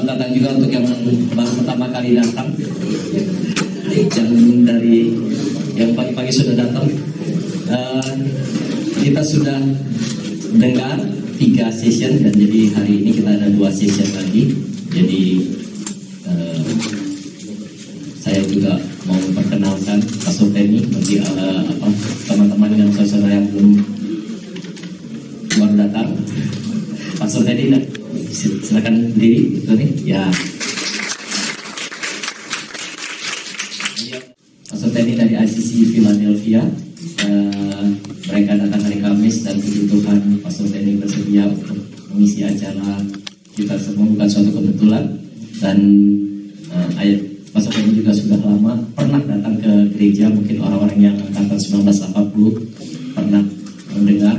Selamat datang juga untuk yang baru pertama kali datang. Yang dari yang pagi-pagi sudah datang. Kita sudah dengar 3 session dan jadi hari ini kita ada 2 session lagi. Jadi saya juga mau memperkenalkan Pastor Teni bagi teman-teman dan saudara yang belum baru datang. Pastor Teni, silakan berdiri, Tony. Ya. Pastor Teni dari ICC Philadelphia. Mereka datang hari Kamis dan puji Tuhan Pastor Teni bersedia untuk mengisi acara kita semua, bukan suatu kebetulan. Dan Pastor Teni juga sudah lama pernah datang ke gereja, mungkin orang-orang yang angkatan 1980 pernah mendengar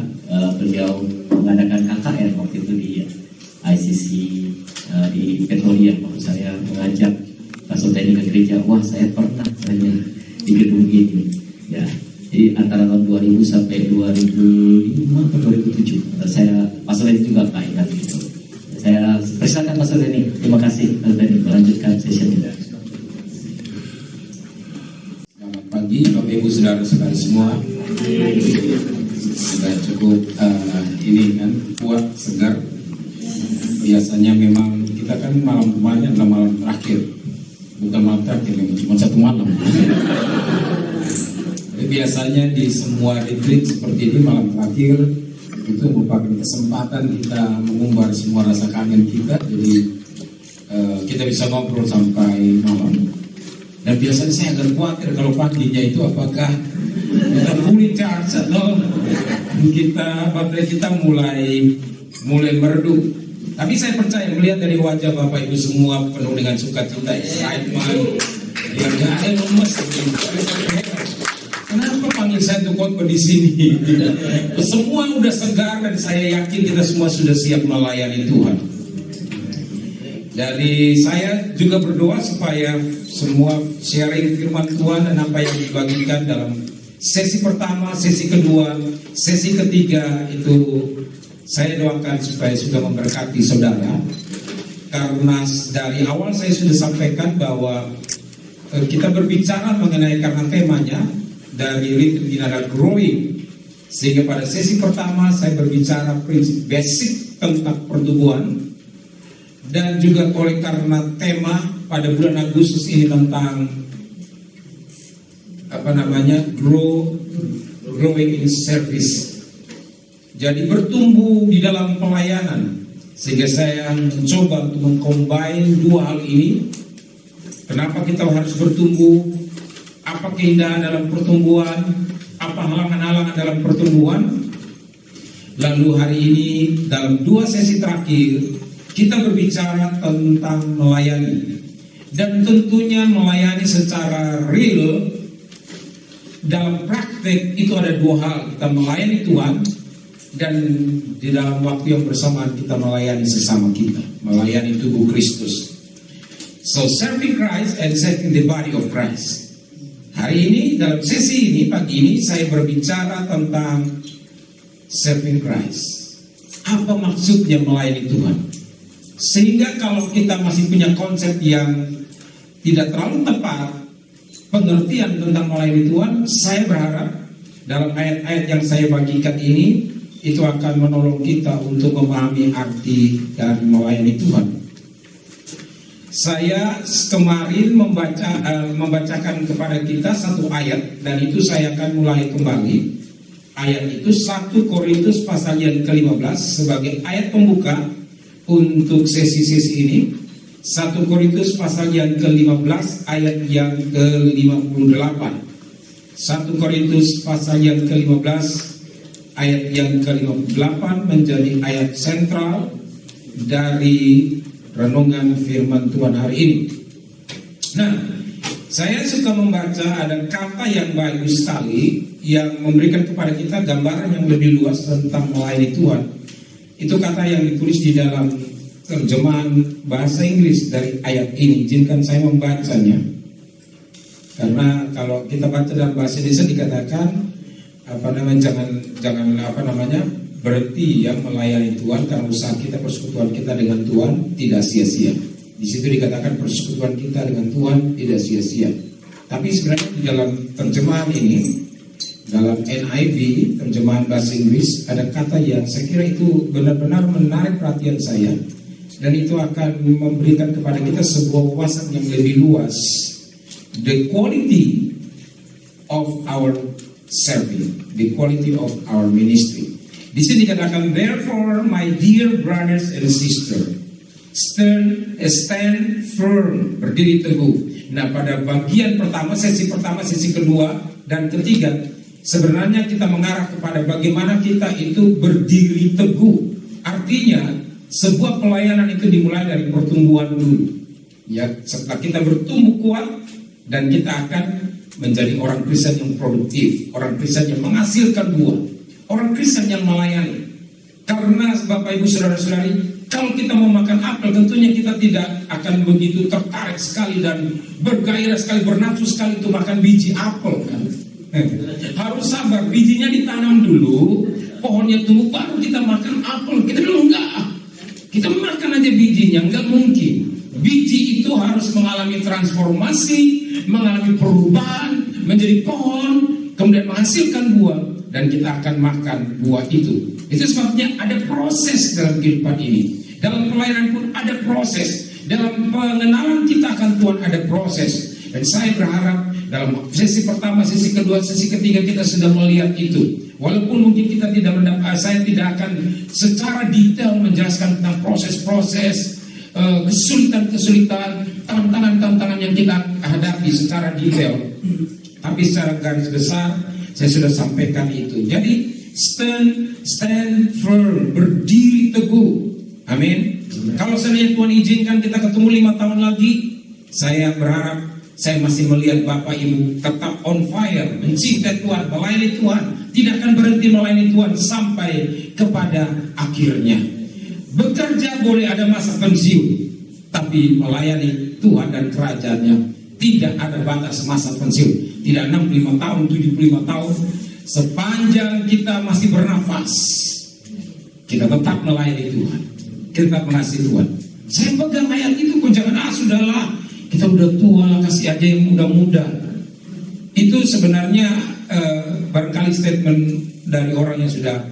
beliau mengadakan KKR waktu itu di ICC di Petrolia. Waktu saya mengajak Pastor Teni ke gereja, wah saya pernah di gedung ini. Ya, jadi antara tahun 2000 sampai 2005 atau 2007 Pastor Teni juga tak ingat gitu. Saya persilakan Pastor Teni. Terima kasih Pastor Teni, melanjutkan session kita. Selamat pagi Bapak Ibu Saudara-saudara semua. Sudah cukup ini kan kuat, segar. Biasanya memang kita kan malam kemarin adalah malam terakhir, bukan malam terakhir, cuma 1 malam. Jadi biasanya di semua retreat seperti ini malam terakhir itu merupakan kesempatan kita mengumbar semua rasa kangen kita. Jadi kita bisa ngobrol sampai malam. Dan biasanya saya agak khawatir kalau paginya itu apakah kita fully charge atau baterai kita mulai meredup. Tapi saya percaya melihat dari wajah Bapak Ibu semua penuh dengan sukacita, excitement, yang gak ada lemes. Kenapa panggil saya untuk khotbah di sini? Semua udah segar dan saya yakin kita semua sudah siap melayani Tuhan. Dari saya juga berdoa supaya semua sharing firman Tuhan dan apa yang dibagikan dalam sesi pertama, sesi kedua, sesi ketiga itu saya doakan supaya sudah memberkati saudara. Karena dari awal saya sudah sampaikan bahwa kita berbicara mengenai karena temanya dari Retreat Ginara Growing. Sehingga pada sesi pertama saya berbicara prinsip basic tentang pertumbuhan. Dan juga oleh karena tema pada bulan Agustus ini tentang growing in service. Jadi bertumbuh di dalam pelayanan. Sehingga saya mencoba untuk mengcombine 2 hal ini. Kenapa kita harus bertumbuh? Apa keindahan dalam pertumbuhan? Apa halangan-halangan dalam pertumbuhan? Lalu hari ini dalam 2 sesi terakhir kita berbicara tentang melayani. Dan tentunya melayani secara real dalam praktek itu ada 2 hal. Kita melayani Tuhan dan di dalam waktu yang bersamaan kita melayani sesama kita, melayani tubuh Kristus. So serving Christ and serving the body of Christ. Hari ini dalam sesi ini pagi ini saya berbicara tentang serving Christ. Apa maksudnya melayani Tuhan? Sehingga kalau kita masih punya konsep yang tidak terlalu tepat pengertian tentang melayani Tuhan, saya berharap dalam ayat-ayat yang saya bagikan ini itu akan menolong kita untuk memahami arti dari melayani Tuhan. Saya kemarin membacakan kepada kita 1 ayat dan itu saya akan mulai kembali. Ayat itu 1 Korintus pasal yang ke-15 sebagai ayat pembuka untuk sesi-sesi ini. 1 Korintus pasal yang ke-15 ayat yang ke-58. 1 Korintus pasal yang ke-15 ayat yang ke-58 menjadi ayat sentral dari renungan firman Tuhan hari ini. Nah, saya suka membaca ada kata yang bagus sekali yang memberikan kepada kita gambaran yang lebih luas tentang melayani Tuhan. Itu kata yang ditulis di dalam terjemahan bahasa Inggris dari ayat ini. Izinkan saya membacanya. Karena kalau kita baca dalam bahasa Indonesia dikatakan jangan berhenti ya melayani Tuhan karena usaha kita, persekutuan kita dengan Tuhan tidak sia-sia. Di situ dikatakan persekutuan kita dengan Tuhan tidak sia-sia. Tapi sebenarnya di dalam terjemahan ini, dalam NIV, terjemahan bahasa Inggris, ada kata yang saya kira itu benar-benar menarik perhatian saya. Dan itu akan memberikan kepada kita sebuah wawasan yang lebih luas. The quality of our serving, the quality of our ministry. Di sini dikatakan, therefore my dear brothers and sisters, stand firm, berdiri teguh. Nah, pada bagian pertama, sesi kedua dan ketiga, sebenarnya kita mengarah kepada bagaimana kita itu berdiri teguh. Artinya, sebuah pelayanan itu dimulai dari pertumbuhan dulu. Ya, setelah kita bertumbuh kuat dan kita akan menjadi orang Kristen yang produktif, orang Kristen yang menghasilkan buah, orang Kristen yang melayani. Karena Bapak Ibu Saudara-saudari, kalau kita mau makan apel, tentunya kita tidak akan begitu tertarik sekali dan bergairah sekali, bernafsu sekali untuk makan biji apel, kan? Harus sabar, bijinya ditanam dulu, pohonnya tumbuh, baru kita makan apel. Kita bilang enggak, kita makan aja bijinya, enggak mungkin. Biji itu harus mengalami transformasi, mengalami perubahan, menjadi pohon, kemudian menghasilkan buah, dan kita akan makan buah itu. Itu sebabnya ada proses dalam kehidupan ini. Dalam pelayanan pun ada proses. Dalam pengenalan kita akan Tuhan ada proses. Dan saya berharap dalam sesi pertama, sesi kedua, sesi ketiga kita sudah melihat itu. Walaupun mungkin kita tidak mendapat, saya tidak akan secara detail menjelaskan tentang proses-proses, kesulitan-kesulitan, tantangan-tantangan yang kita hadapi secara detail. Tapi secara garis besar saya sudah sampaikan itu. Jadi stand firm, berdiri teguh. Amin. Kalau seandainya Tuhan izinkan kita ketemu 5 tahun lagi, saya berharap saya masih melihat Bapak Ibu tetap on fire, mencintai Tuhan, melayani Tuhan, tidak akan berhenti melayani Tuhan sampai kepada akhirnya. Bekerja boleh ada masa pensiun, tapi melayani Tuhan dan kerajaannya tidak ada batas masa pensiun. Tidak 65 tahun, 75 tahun. Sepanjang kita masih bernafas, kita tetap melayani Tuhan, kita tetap mengasihi Tuhan. Saya pegang ayat itu pun, jangan sudahlah, kita udah tua lah, kasih aja yang muda-muda. Itu sebenarnya barangkali statement dari orang yang sudah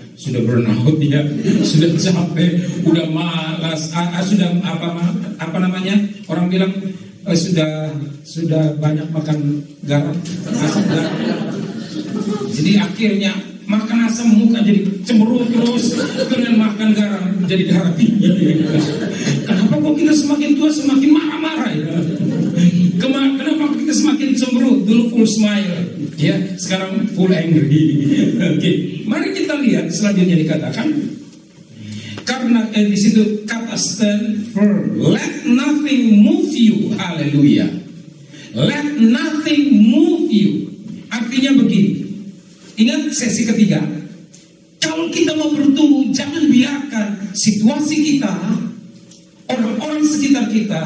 burnout, ya, sudah capek, udah malas, sudah apa namanya, orang bilang sudah banyak makan garam, asam garam. Jadi akhirnya makan asam, muka jadi cemberut terus, kemudian makan garam jadi darah tinggi. Kenapa kok kita semakin tua semakin marah-marah, ya? Kenapa kita semakin cemberut? Dulu full smile, ya, sekarang full angry. Oke, mari kita lihat selanjutnya dikatakan, karena di situ kata stand firm, let nothing move you. Haleluya. Let nothing move you. Artinya begini. Ingat sesi ketiga, kalau kita mau bertumbuh, jangan biarkan situasi kita, orang-orang sekitar kita,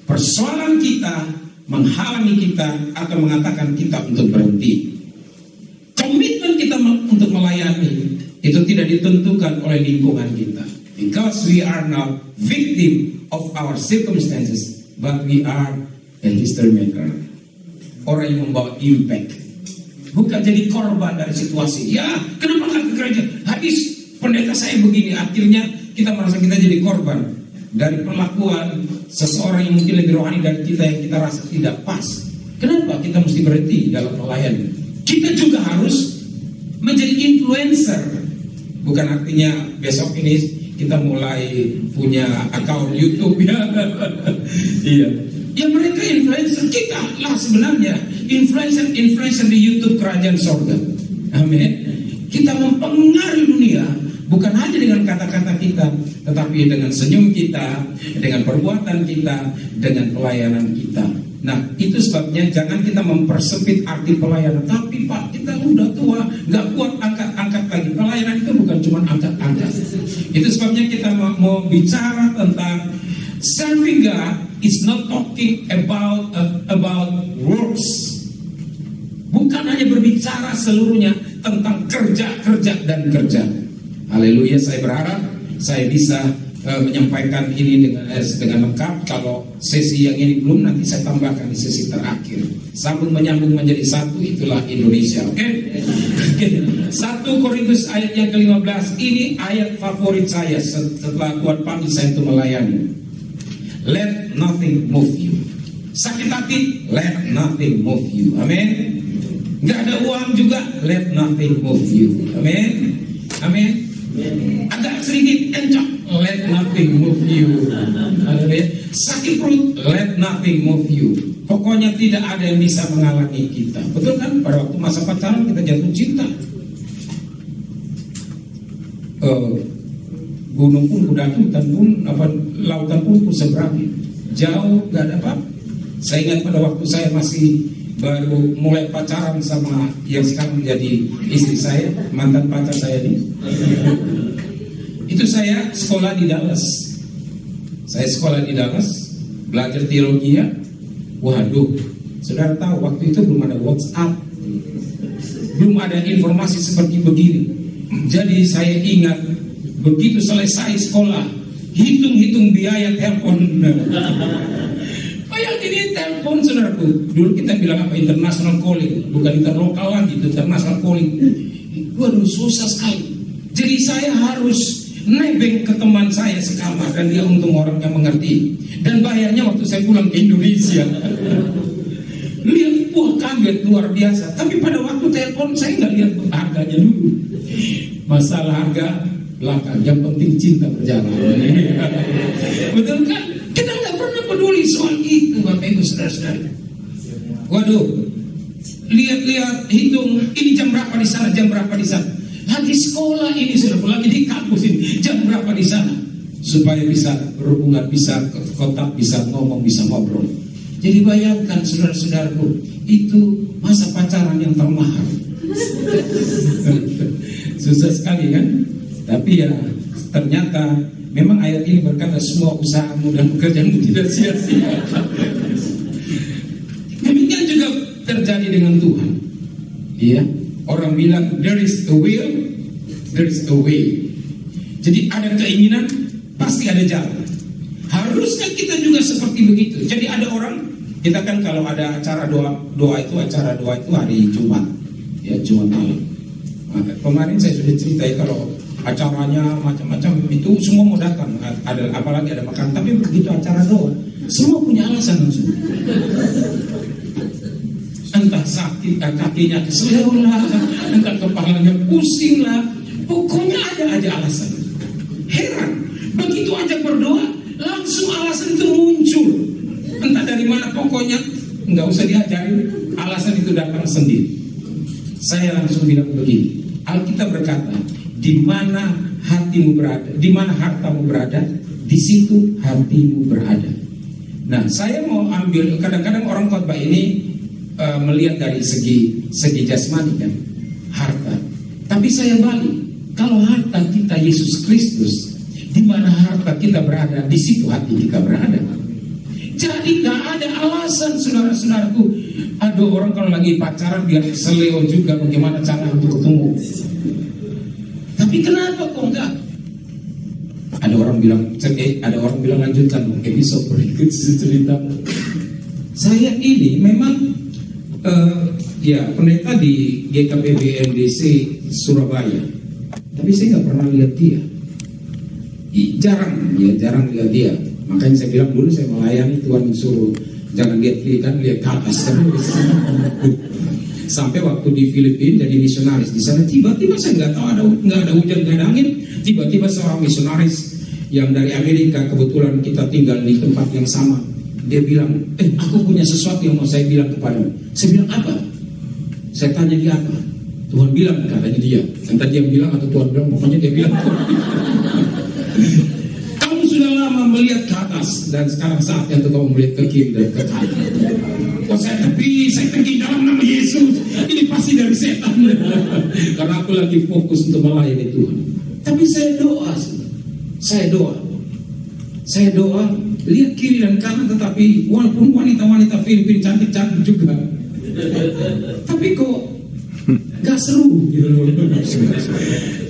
persoalan kita menghalangi kita atau mengatakan kita untuk berhenti. Komitmen kita untuk melayani itu tidak ditentukan oleh lingkungan kita, because we are not victim of our circumstances, but we are a history maker, orang yang membawa impact. Bukan jadi korban dari situasi. Ya, kenapa nggak ke gereja? Habis pendeta saya begini. Akhirnya kita merasa kita jadi korban dari perlakuan seseorang yang mungkin lebih rohani dari kita, yang kita rasa tidak pas. Kenapa kita mesti berhenti dalam melayani? Kita juga harus menjadi influencer. Bukan artinya besok ini kita mulai punya akun YouTube, ya. Iya. Ya, mereka influencer, kita lah sebenarnya influencer di YouTube kerajaan sorga. Amin. Kita mempengaruhi dunia bukan hanya dengan kata-kata kita, tetapi dengan senyum kita, dengan perbuatan kita, dengan pelayanan kita. Nah, itu sebabnya jangan kita mempersempit arti pelayanan. Tapi Pak, kita udah tua, nggak kuat angkat-angkat lagi. Pelayanan itu bukan cuma angkat-angkat. Itu sebabnya kita mau bicara tentang serving God. It's not talking about works. Bukan hanya berbicara seluruhnya tentang kerja dan kerja. Haleluya, saya berharap saya bisa menyampaikan ini dengan lengkap. Kalau sesi yang ini belum, nanti saya tambahkan di sesi terakhir. Sambung menyambung menjadi satu, itulah Indonesia. Oke? 1 Korintus ayat yang ke-15 ini ayat favorit saya setelah Tuhan panggil saya untuk melayani. Let nothing move you. Sakit hati, let nothing move you. Amin. Nggak ada uang juga, let nothing move you. Amin. Amin. Agak sedikit encok, let nothing move you. Sakit perut, let nothing move you. Pokoknya tidak ada yang bisa menghalangi kita. Betul kan? Pada waktu masa pacaran kita jatuh cinta. Gunung pun kuda hutan pun lautan pun seberang. Jauh, gak ada apa. Saya ingat pada waktu saya masih baru mulai pacaran sama yang sekarang menjadi istri saya, mantan pacar saya ini. Itu saya sekolah di Dallas. Saya sekolah di Dallas, belajar teologi ya. Waduh, saudara tahu waktu itu belum ada WhatsApp, belum ada informasi seperti begini. Jadi saya ingat begitu selesai sekolah, hitung-hitung biaya telepon. Ini telepon saudaraku. Dulu kita bilang apa? International calling, bukan interlokal lagi, itu international calling. Waduh, susah sekali. Jadi saya harus nebeng ke teman saya sekamar, dan dia untung orang yang mengerti. Dan bayarnya waktu saya pulang ke Indonesia. Lihat, wah kaget luar biasa. Tapi pada waktu telepon saya nggak lihat harganya dulu. Masalah harga belakang, yang penting cinta berjalan. Betul kan? Kita nggak pernah peduli soal itu, Bapak Ibu saudara-saudara. Waduh, lihat-lihat, hitung, ini jam berapa di sana, jam berapa di sana. Lagi sekolah ini sudah lagi di kampus ini, jam berapa di sana, supaya bisa berhubungan, bisa kontak, bisa ngomong, bisa ngobrol. Jadi bayangkan saudara-saudaraku, itu masa pacaran yang termahal. Susah sekali kan? Tapi ya ternyata memang ayat ini berkata semua usahamu dan pekerjaanmu tidak sia-sia. Demikian juga terjadi dengan Tuhan. Iya, orang bilang there is a will, there is a way. Jadi ada keinginan, pasti ada jalan. Haruskah kita juga seperti begitu? Jadi ada orang, kita kan kalau ada acara doa itu hari Jumat, ya Jumat malam. Nah, kemarin saya sudah cerita ya, kalau acaranya macam-macam itu semua mau datang, ada apalagi ada makan. Tapi begitu acara doa, semua punya alasan langsung. Entah sakit, kakinya keseleo lah, entah kepalanya pusing lah, pokoknya ada aja alasan. Heran, begitu aja berdoa, langsung alasan itu muncul. Entah dari mana, pokoknya nggak usah diajarin, alasan itu datang sendiri. Saya langsung bilang begini, Alkitab berkata, di mana hatimu berada, di mana hartamu berada, di situ hatimu berada. Nah, saya mau ambil, kadang-kadang orang khotbah ini melihat dari segi jasmani kan, harta. Tapi saya balik, kalau harta kita Yesus Kristus, di mana harta kita berada, di situ hati kita berada. Jadi gak ada alasan saudara-saudaraku. Aduh, orang kalau lagi pacaran biar seleo juga, bagaimana cara untuk ketemu. Tapi kenapa kok enggak? Ada orang bilang lanjutkan episode berikut cerita. Saya ini memang pendeta di GKP BNDC Surabaya, tapi saya nggak pernah lihat dia. Jarang lihat dia. Makanya saya bilang dulu saya melayani, Tuhan suruh jangan lihat kiri kan, lihat ke atas kan. Sampai waktu di Filipina jadi misionaris di sana, tiba-tiba saya nggak ada hujan, nggak ada angin, tiba-tiba seorang misionaris yang dari Amerika, kebetulan kita tinggal di tempat yang sama, dia bilang, aku punya sesuatu yang mau saya bilang kepadamu. Saya bilang apa? Saya tanya dia apa? Tuhan bilang, katanya dia. Entah dia bilang atau Tuhan bilang, pokoknya dia bilang. Kamu sudah lama melihat ke atas, dan sekarang saatnya untuk kamu melihat ke kiri dan ke kanan. Kok saya pergi dalam nama Yesus, ini pasti dari setan. Karena aku lagi fokus untuk melayani Tuhan. Tapi saya doa, lihat kiri dan kanan, tetapi walaupun wanita-wanita Filipina cantik-cantik juga, tapi kok gak seru gitu loh.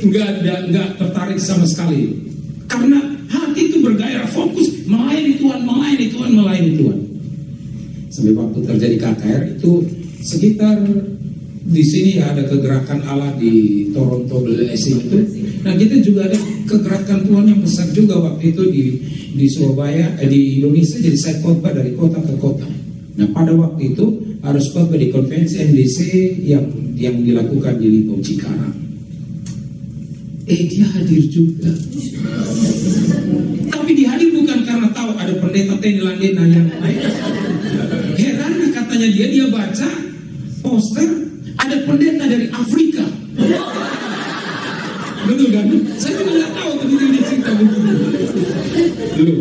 Gak tertarik sama sekali. Karena hati fokus melayani Tuhan, melayani Tuhan, melayani Tuhan. Sampai waktu terjadi KKR itu sekitar di sini ada kegerakan Allah di Toronto Blessing itu. Nah kita juga ada kegerakan Tuhan yang besar juga waktu itu di Surabaya, di Indonesia. Jadi saya khotbah dari kota ke kota. Nah pada waktu itu harus khotbah di konvensi NDC yang dilakukan di Lipo Cikarang. Dia hadir juga. Tapi dia hadir bukan karena tahu ada pendeta Teni Landena yang lain. Heran katanya dia baca poster ada pendeta dari Afrika. Betul kan? Saya juga nggak tahu begitu dia cerita begitu. Loh,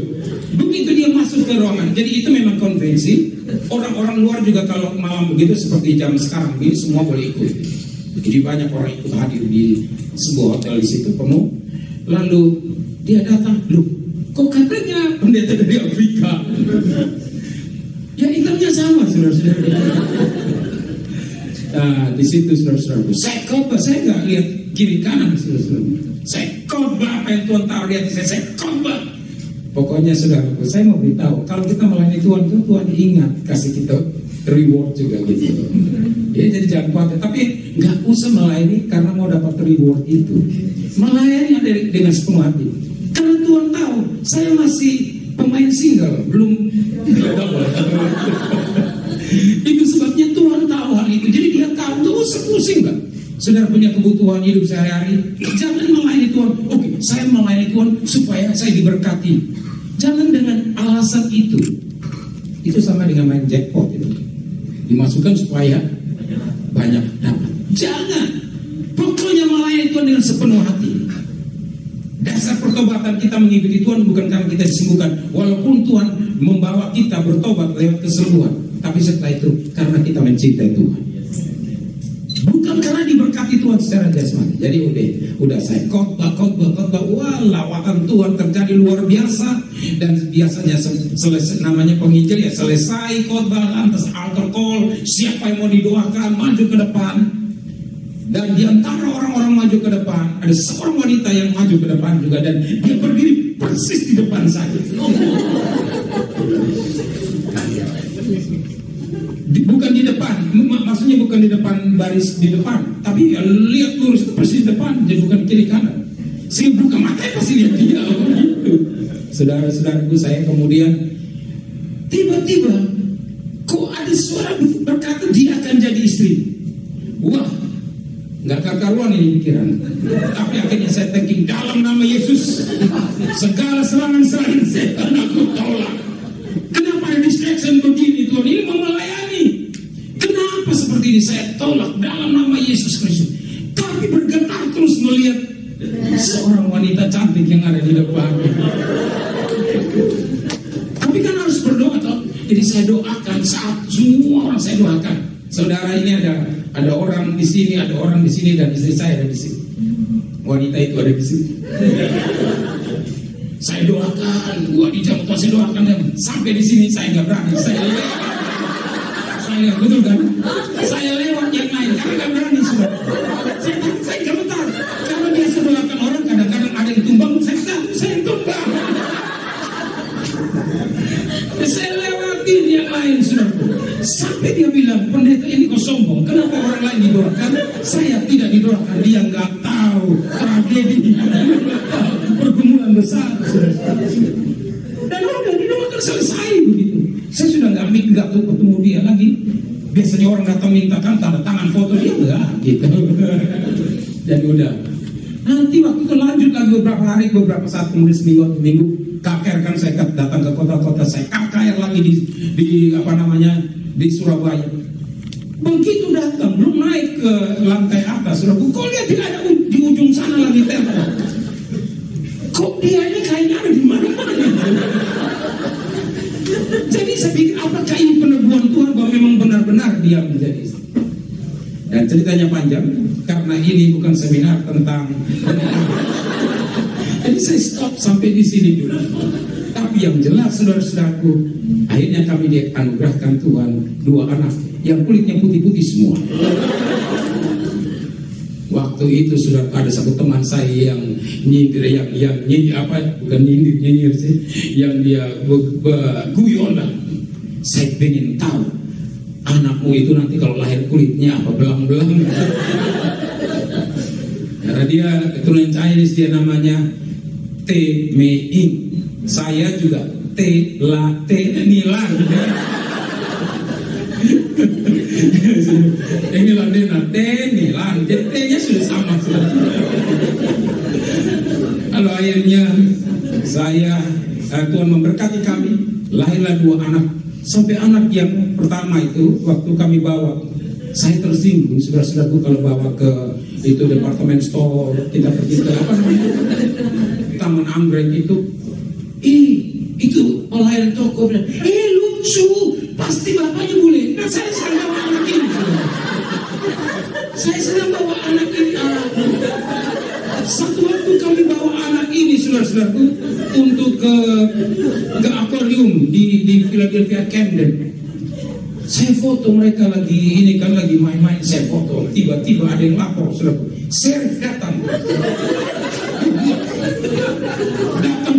begitu dia masuk ke ruangan. Jadi itu memang konvensi. Orang-orang luar juga kalau malam begitu seperti jam sekarang ini semua boleh ikut. Jadi banyak orang ikut hadir di sebuah hotel di situ penuh. Lalu dia datang, loh, kok katanya pendeta dari Afrika? Ya hitamnya sama, saudara-saudara. Nah, di situ saudara-saudara, saya khotbah, saya nggak lihat kiri kanan, saudara-saudara. Saya khotbah apa yang Tuhan taruh di hati saya khotbah. Pokoknya saudaraku, saya mau beritahu, kalau kita melayani Tuhan itu Tuhan ingat kasih kita reward juga gitu. Ya jadi jangan khawatir, tapi nggak usah melayani karena mau dapat reward itu. Melayani dengan sepenuh hati. Karena Tuhan tahu saya masih pemain single, belum double. Itu sebabnya Tuhan tahu hal itu. Jadi dia tahu, tuh usah pusing kan. Saudara punya kebutuhan hidup sehari-hari, jangan melayani Tuhan. Oke, saya melayani Tuhan supaya saya diberkati. Jangan dengan alasan itu. Itu sama dengan main jackpot itu. Dimasukkan supaya banyak dapat. Jangan. Pokoknya melayani Tuhan dengan sepenuh hati. Dasar pertobatan kita mengikuti Tuhan bukan karena kita disembuhkan. Walaupun Tuhan membawa kita bertobat lewat kesembuhan, tapi setelah itu karena kita mencintai Tuhan. Bukan karena diberkati Tuhan secara jasmani. Jadi udah saya khotbah. Wah, lawatan Tuhan terjadi luar biasa. Dan biasanya selesai namanya penginjil ya selesai khotbah lantas altar call, siapa yang mau didoakan maju ke depan. Dan di antara orang-orang maju ke depan ada seorang wanita yang maju ke depan juga dan dia berdiri persis di depan saya. Bukan di depan, maksudnya bukan di depan baris di depan, tapi ya, lihat lurus itu persis di depan, jadi bukan kiri kanan. Saya buka mata pasti lihat dia. Gitu. Saudara-saudaraku, saya kemudian tiba-tiba kok ada suara berkata dia akan jadi istri. Wah, nggak karuan ini pikiran. Tapi akhirnya saya thinking dalam nama Yesus segala serangan-serangan setan aku tolak. Kenapa ada distraction begini Tuhan? Ini mau melayani. Kenapa seperti ini? Saya tolak dalam nama Yesus Kristus. Tapi bergetar terus melihat seorang wanita cantik yang ada di depan. Tapi kan harus berdoa toh. Jadi saya doakan saat semua orang saya doakan. Saudara ini ada orang di sini, ada orang di sini dan istri saya ada di sini. Wanita itu ada di sini. Saya doakan, gua di jam saya doakan dan sampai di sini saya nggak berani. Saya betul kan? Saya lewat yang lain karena nggak berani sudah. Saya gemetar. Karena biasa doakan orang kadang-kadang ada yang tumbang, saya tumbang. Saya lewatin yang lain sudah. Sampai dia bilang, pendeta ini kok sombong. Kenapa orang lain didoakan? Saya tidak didoakan. Dia nggak tahu tragedi. Dia nggak tahu pergumulan besar. Dan udah didoakan selesai begitu. Saya sudah nggak ketemu dia lagi. Biasanya orang datang mintakan tanda tangan foto dia enggak gitu. Dan udah. Nanti waktu itu lanjut lagi beberapa hari, beberapa saat kemudian seminggu KKR kan saya datang ke kota-kota saya KKR lagi di Surabaya. Begitu datang belum naik ke lantai atas, kok lihat dia ada di ujung sana lagi telepon. Kok dia ini kayaknya ada di mana-mana. Jadi saya pikir apakah ini peneguhan Tuhan bahwa memang benar-benar dia menjadi istri. Dan ceritanya panjang karena ini bukan seminar tentang jadi saya stop sampai di sini dulu. Tapi yang jelas saudara-saudaraku, akhirnya kami dianugerahkan Tuhan 2 anak yang kulitnya putih-putih semua. Waktu waktu itu sudah ada satu teman saya yang nyindir, yang nyindir apa, bukan nyindir sih, yang dia guyon lah. Saya pengen tahu anakmu itu nanti kalau lahir kulitnya apa, belang-belang. Karena dia keturunan Chinese, dia namanya Te Mei In. Saya juga Te Nilan. Inilah dia Te Nilan. Jadi T-nya sudah sama. Lalu akhirnya Tuhan memberkati kami, lahirlah 2 anak. Sampai anak yang pertama itu waktu kami bawa, saya tersinggung saudara-saudaraku kalau bawa ke itu departemen store, tidak pergi ke apa namanya, Taman Anggrek itu, itu pelayan toko bilang, lucu, pasti bapaknya boleh. Nah, saya sedang bawa anak ini, saya sedang bawa anak ini. Satu waktu kami bawa anak ini, saudara-saudaraku, untuk ke akuarium di Philadelphia, Camden. Saya foto mereka lagi main-main, saya foto. Tiba-tiba ada yang lapor, saudaraku. Sheriff datang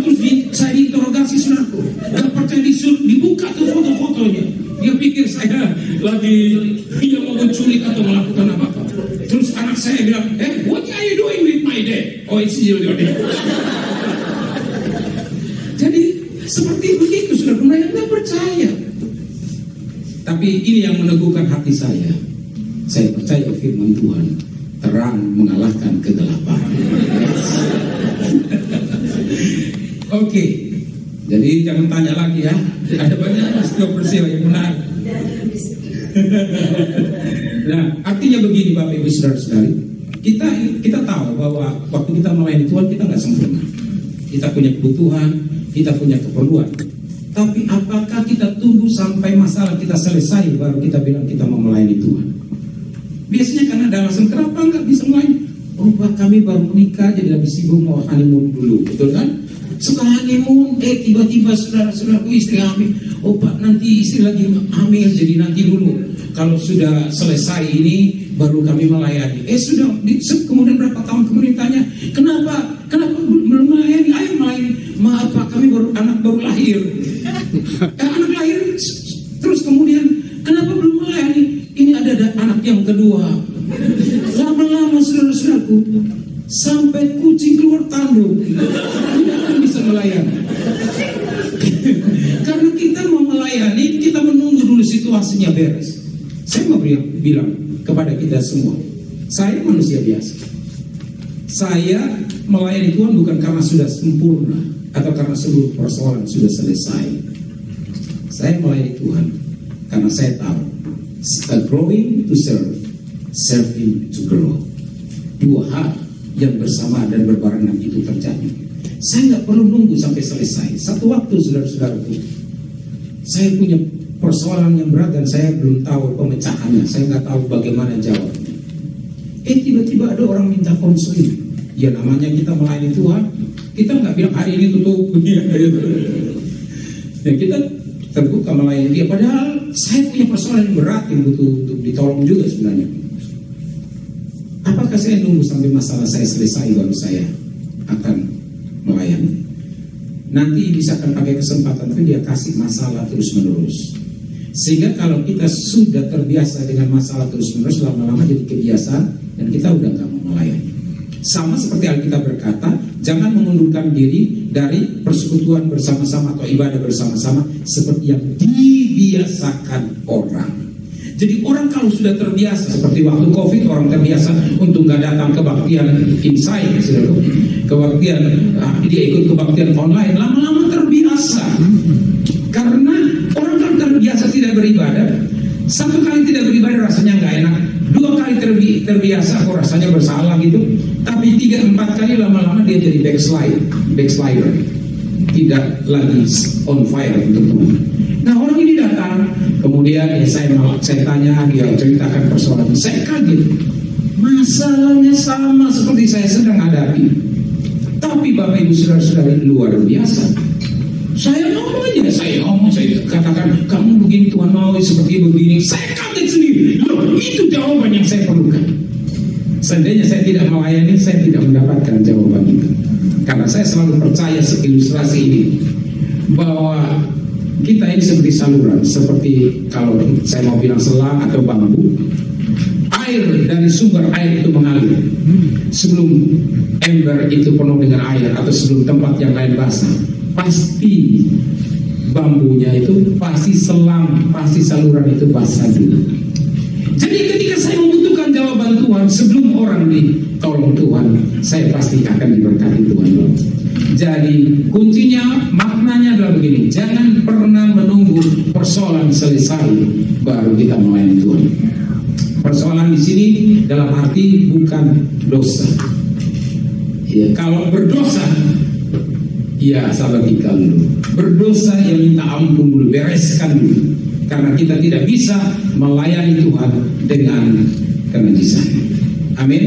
terus saya diinterogasi, saudaraku. Gak percaya, dibuka tuh foto-fotonya. Dia pikir saya lagi mau menculik atau melakukan apa-apa. Terus anak saya bilang, what are you doing with my dad? Oh, it's your dad. Jadi seperti begitu, sudah mereka nggak percaya. Tapi ini yang meneguhkan hati saya. Saya percaya firman Tuhan, terang mengalahkan kegelapan. Oke. Jadi jangan tanya lagi ya. Ada banyak peristiwa yang menarik. Nah, artinya begini Bapak Ibu Saudara-saudari, kita tahu bahwa waktu kita melayani Tuhan kita nggak sempurna. Kita punya kebutuhan, kita punya keperluan. Tapi apakah kita tunggu sampai masalah kita selesai baru kita bilang kita mau melayani Tuhan? Biasanya karena ada alasan kenapa nggak bisa melayani. Oh Pak, kami baru menikah jadi lebih sibuk mau honeymoon dulu, betul kan? Suka honeymoon, tiba-tiba saudara-saudaraku istri hamil. Oh Pak, nanti istri lagi hamil, jadi nanti dulu. Kalau sudah selesai ini, baru kami melayani. Sudah, kemudian berapa tahun kemudian tanya, kenapa belum melayani? Ayo melayani. Maaf Pak, kami anak baru lahir. Anak lahir, terus kemudian kenapa belum melayani? Ini ada anak yang kedua. Lama-lama saudara-saudaraku, sampai kucing keluar tanduk, tidak akan bisa melayani. Karena kita mau melayani, kita menunggu dulu situasinya beres. Saya mau bilang kepada kita semua, saya manusia biasa. Saya melayani Tuhan bukan karena sudah sempurna atau karena seluruh persoalan sudah selesai. Saya melayani Tuhan karena saya tahu, growing to serve, serving to grow. 2 hal yang bersama dan berbarengan itu terjadi. Saya nggak perlu nunggu sampai selesai. Satu waktu saudara-saudaraku, saya punya persoalan yang berat dan saya belum tahu pemecahannya. Saya nggak tahu bagaimana jawabnya. Tiba-tiba ada orang minta konseling. Ya namanya kita melayani Tuhan, kita nggak bilang hari ini tutup. Ya kita terbuka melayani dia. Padahal saya punya persoalan yang berat yang butuh untuk ditolong juga sebenarnya. Apakah saya nunggu sampai masalah saya selesai baru saya akan melayani? Nanti bisa akan pakai kesempatan itu dia kasih masalah terus menerus. Sehingga kalau kita sudah terbiasa dengan masalah terus menerus, lama-lama jadi kebiasaan dan kita udah nggak mau melayani. Sama seperti Alkitab berkata, jangan mengundurkan diri dari persekutuan bersama-sama atau ibadah bersama-sama seperti yang dibiasakan orang. Jadi orang kalau sudah terbiasa, seperti waktu COVID orang terbiasa untuk nggak datang kebaktian inside, kebaktian dia ikut kebaktian online, lama-lama terbiasa. Karena orang kan terbiasa tidak beribadah, 1 kali tidak beribadah rasanya nggak enak, 2 kali terbiasa kok rasanya bersalah gitu, tapi 3-4 kali lama-lama dia jadi backslider, tidak lagi on fire untuk Tuhan. Nah orang ini datang, kemudian saya tanya, dia ceritakan persoalan, saya kaget, masalahnya sama seperti saya sedang hadapi, tapi Bapak Ibu Saudara-saudari luar biasa. Saya ngomong, saya katakan kamu begini Tuhan mau seperti begini, saya kaget sendiri. Loh, itu jawaban yang saya perlukan. Seandainya saya tidak melayani, saya tidak mendapatkan jawaban itu. Karena saya selalu percaya ilustrasi ini, bahwa kita ini seperti saluran, seperti kalau saya mau bilang selang atau bambu. Air dari sumber air itu mengalir. Sebelum ember itu penuh dengan air, atau sebelum tempat yang lain basah, pasti bambunya itu, pasti selang, pasti saluran itu basah dulu. Jadi ketika saya membutuhkan jawaban Tuhan, sebelum orang ditolong Tuhan, saya pasti akan diberkati Tuhan. Jadi kuncinya, maknanya adalah begini: jangan pernah menunggu persoalan selesai baru kita melayani Tuhan. Persoalan di sini dalam arti bukan dosa. Ya, kalau berdosa, ya sabar tinggal dulu. Berdosa ya minta ampun dulu, bereskan dulu. Karena kita tidak bisa melayani Tuhan dengan kenajisan. Amin.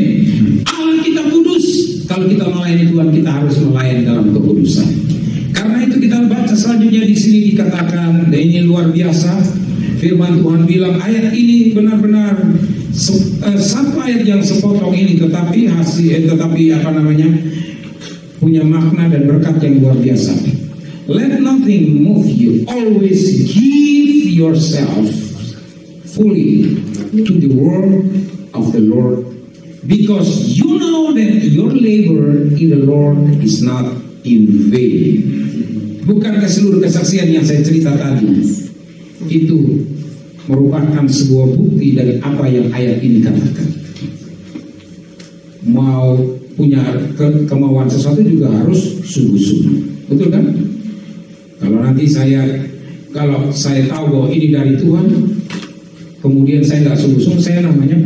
Allah kita kudus. Kalau kita melayani Tuhan, kita harus melayani dalam kekudusan. Karena itu kita baca selanjutnya di sini dikatakan, dan ini luar biasa. Firman Tuhan bilang, ayat ini benar-benar satu ayat yang sepotong ini, tetapi punya makna dan berkat yang luar biasa. Let nothing move you. Always give yourself fully to the word of the Lord, because you know that your labor in the Lord is not in vain. Bukankah seluruh kesaksian yang saya cerita tadi itu merupakan sebuah bukti dari apa yang ayat ini katakan? Mau punya kemauan sesuatu juga harus sungguh-sungguh, betul kan? Kalau saya tahu bahwa ini dari Tuhan, kemudian saya nggak sungguh-sungguh, saya namanya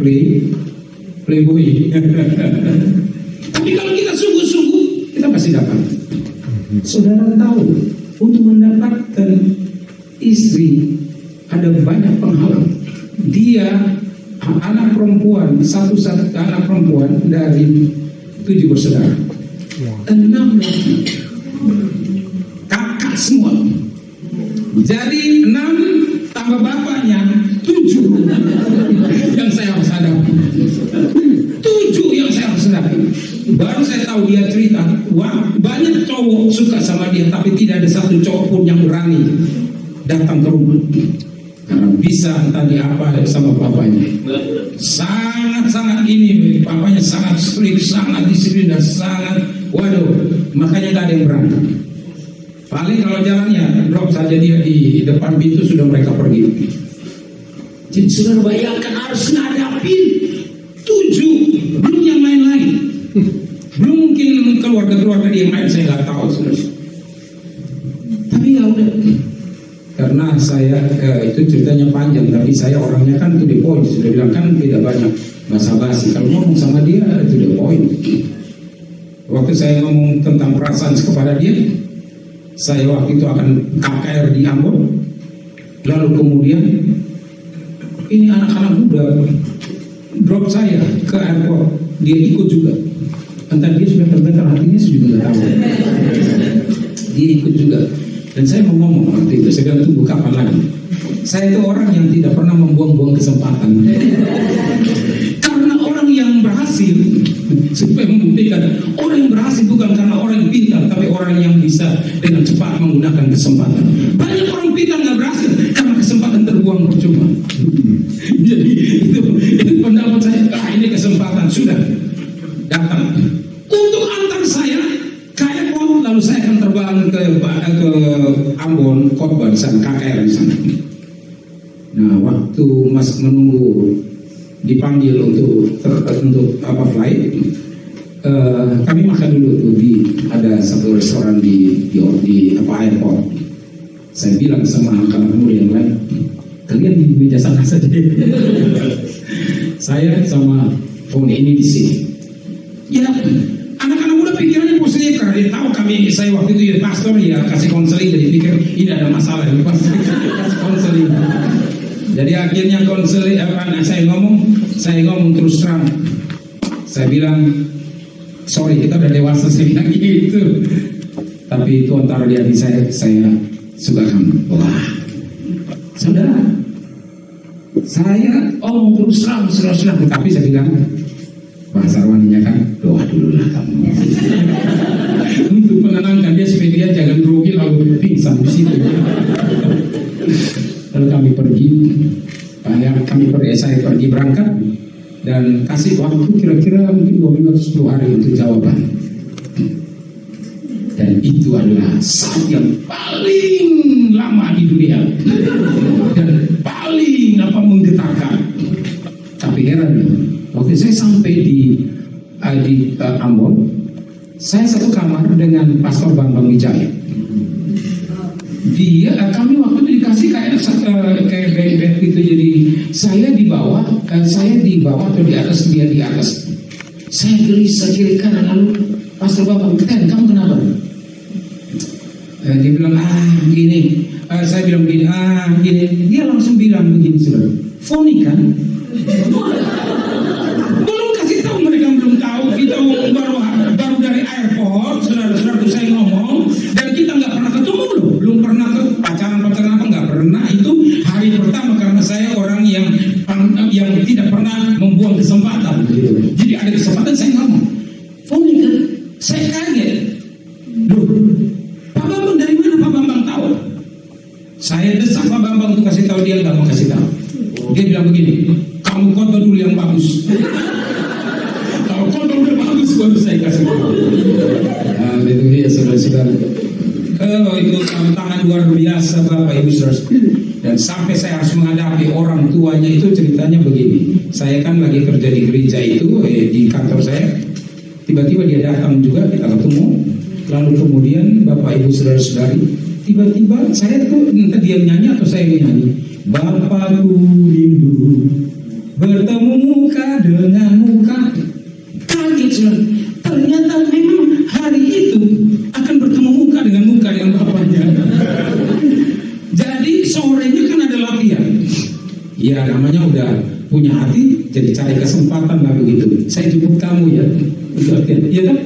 playboy. Tapi kalau kita sungguh-sungguh, kita pasti dapat. Saudara tahu, untuk mendapatkan istri ada banyak penghalang. Dia anak perempuan, satu-satu anak perempuan dari 7 bersaudara. 6 lagi kakak semua. Jadi 6 tambah bapaknya 7 yang saya harus hadapi. 7 yang saya harus hadapi. Baru saya tahu dia cerita, wah, banyak cowok suka sama dia, tapi tidak ada satu cowok pun yang berani datang ke rumah. Karena bisa tadi apa sama papanya. Sangat-sangat ini, papanya sangat strict, sangat disiplin, dan sangat, waduh, makanya gak ada yang berani. Paling kalau jalannya drop saja dia di depan pintu, sudah mereka pergi. Jadi saudara bayangkan harus ngadapin 7, belum yang lain-lain. Belum mungkin keluarga-keluarga dia yang lain, saya nggak tahu saudara. Tapi ya udah. Karena saya itu ceritanya panjang, tapi saya orangnya kan to the point. Sudah bilang kan tidak banyak basa-basi. Kalau ngomong sama dia to the point. Waktu saya ngomong tentang perasaan kepada dia, saya waktu itu akan KKR di Ambon. Lalu kemudian ini anak-anak muda drop saya ke airport, dia ikut juga. Entah dia sudah terdengar hatinya, saya juga nggak tahu. Dia ikut juga. Dan saya mau ngomong waktu itu, saya bilang tunggu kapan lagi. Saya itu orang yang tidak pernah membuang-buang kesempatan. Karena orang yang berhasil, supaya membuktikan, orang yang berhasil bukan karena orang yang pintar, tapi orang yang bisa dengan cepat menggunakan kesempatan. Banyak orang pintar nggak berhasil karena kesempatan terbuang percuma. Jadi itu pendapat saya. Ini kesempatan sudah datang untuk antar saya. Lalu saya akan terbang ke Ambon, khotbah di sana, KKR di sana. Nah, waktu mas menunggu dipanggil untuk flight, kami makan dulu tuh ada satu restoran di airport. Saya bilang sama anak-anak muda yang lain, kalian di meja sana saja. Saya sama phone ini di sini. Ya. Anak-anak muda pikirannya positif karena dia tahu saya waktu itu jadi pastor, ya kasih konseling, jadi pikir ini ada masalah, ini pasti kasih konseling. Jadi akhirnya konseling saya ngomong terus terang. Saya bilang, sorry kita udah dewasa, saya bilang gitu. Tapi itu antara di hati saya suka kamu. Wah, saudara, saya terus terang, tapi saya bilang, bahasa rohaninya kan, doa dulu lah kamu. Untuk menenangkan dia supaya dia jangan grogi lalu pingsan di situ. Lalu kami pergi, saya pergi berangkat dan kasih waktu kira-kira mungkin 2 minggu atau 10 hari untuk jawaban. Dan itu adalah saat yang paling lama di dunia dan paling menggetarkan. Tapi heran ya, waktu saya sampai di Ambon, saya satu kamar dengan Pastor Bambang Wijaya. Kami waktu itu dikasih kayak bed gitu, jadi saya di bawah atau di atas, dia di atas. Saya gelisah kiri kanan, lalu Pastor Bambang, kamu kenapa? Dia bilang gini. Saya bilang begini, gini. Dia langsung bilang begini, saudara. Foni kan? Belum kasih tahu, mereka belum tahu. Kita baru dari airport, saudara-saudara saya ngomong, dan kita nggak pernah ketemu loh, belum pernah pacaran apa nggak pernah. Itu hari pertama karena saya orang yang tidak pernah membuang kesempatan. Gitu. Jadi ada kesempatan saya ngomong, Foni kan? Saya kaget. Loh, Pak Bambang dari mana Pak Bambang tahu? Saya desak Pak Bambang untuk kasih tahu, dia nggak mau kasih tahu. Dia bilang begini, kamu khotbah dulu yang bagus. Kalau khotbah udah bagus baru saya kasih tahu. Itu dia saudara-saudara. Itu tantangan luar biasa Bapak Ibu Saudara. Dan sampai saya harus menghadapi orang tuanya itu ceritanya begini. Saya kan lagi kerja di gereja itu, di kantor saya. Tiba-tiba dia datang juga, kita ketemu. Lalu kemudian Bapak Ibu Saudara-saudari, tiba-tiba saya tuh entah dia nyanyi atau saya nyanyi. Bapakku rindu bertemu muka dengan muka. Kaget saudara. Ternyata memang hari itu akan bertemu muka dengan bapaknya. Jadi sorenya kan ada latihan. Ya namanya udah punya hati, jadi cari kesempatan lah begitu. Saya jemput kamu ya untuk latihan. Iya kan?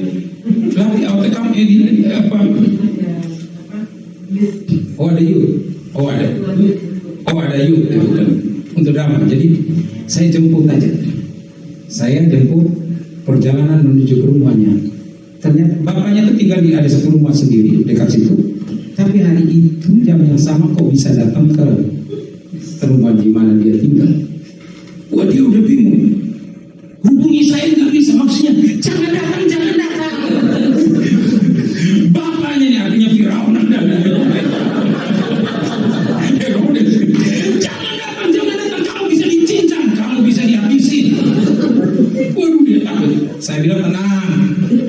Latih auto kamu ini apa? Oh ada yuk. Oh ada yuk itu kan untuk drama. Jadi saya jemput aja. Saya jemput perjalanan menuju ke rumahnya. Ternyata bapaknya tuh tinggal ada satu rumah sendiri dekat situ. Tapi hari itu jam yang sama kok bisa datang ke rumah di mana dia tinggal. Wah dia udah bingung. Hubungi saya nggak bisa, maksudnya jangan datang. Bapaknya ini artinya Firaun ada. Jangan datang, kamu bisa dicincang, kamu bisa dihabisin. Waduh dia takut. Saya bilang tenang,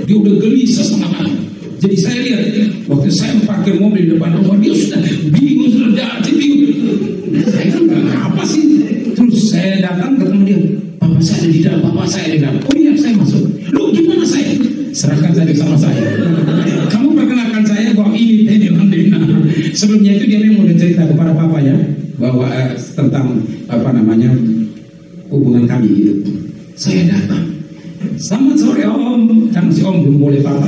dia udah gelisah setengah mati. Jadi saya lihat waktu saya parkir mobil di depan rumah dia sudah bingung, sudah bingung. Saya kan apa sih? Terus saya datang ketemu dia. Bapak saya ada di dalam, bapak saya di dalam. Oh iya saya masuk. Loh gimana saya? Serahkan saja sama saya. Kamu perkenalkan saya bahwa ini Teddy Landena. Sebelumnya itu dia memang udah cerita kepada papanya bahwa tentang hubungan kami gitu. Saya datang. Selamat sore Om. Kan si Om belum boleh papa.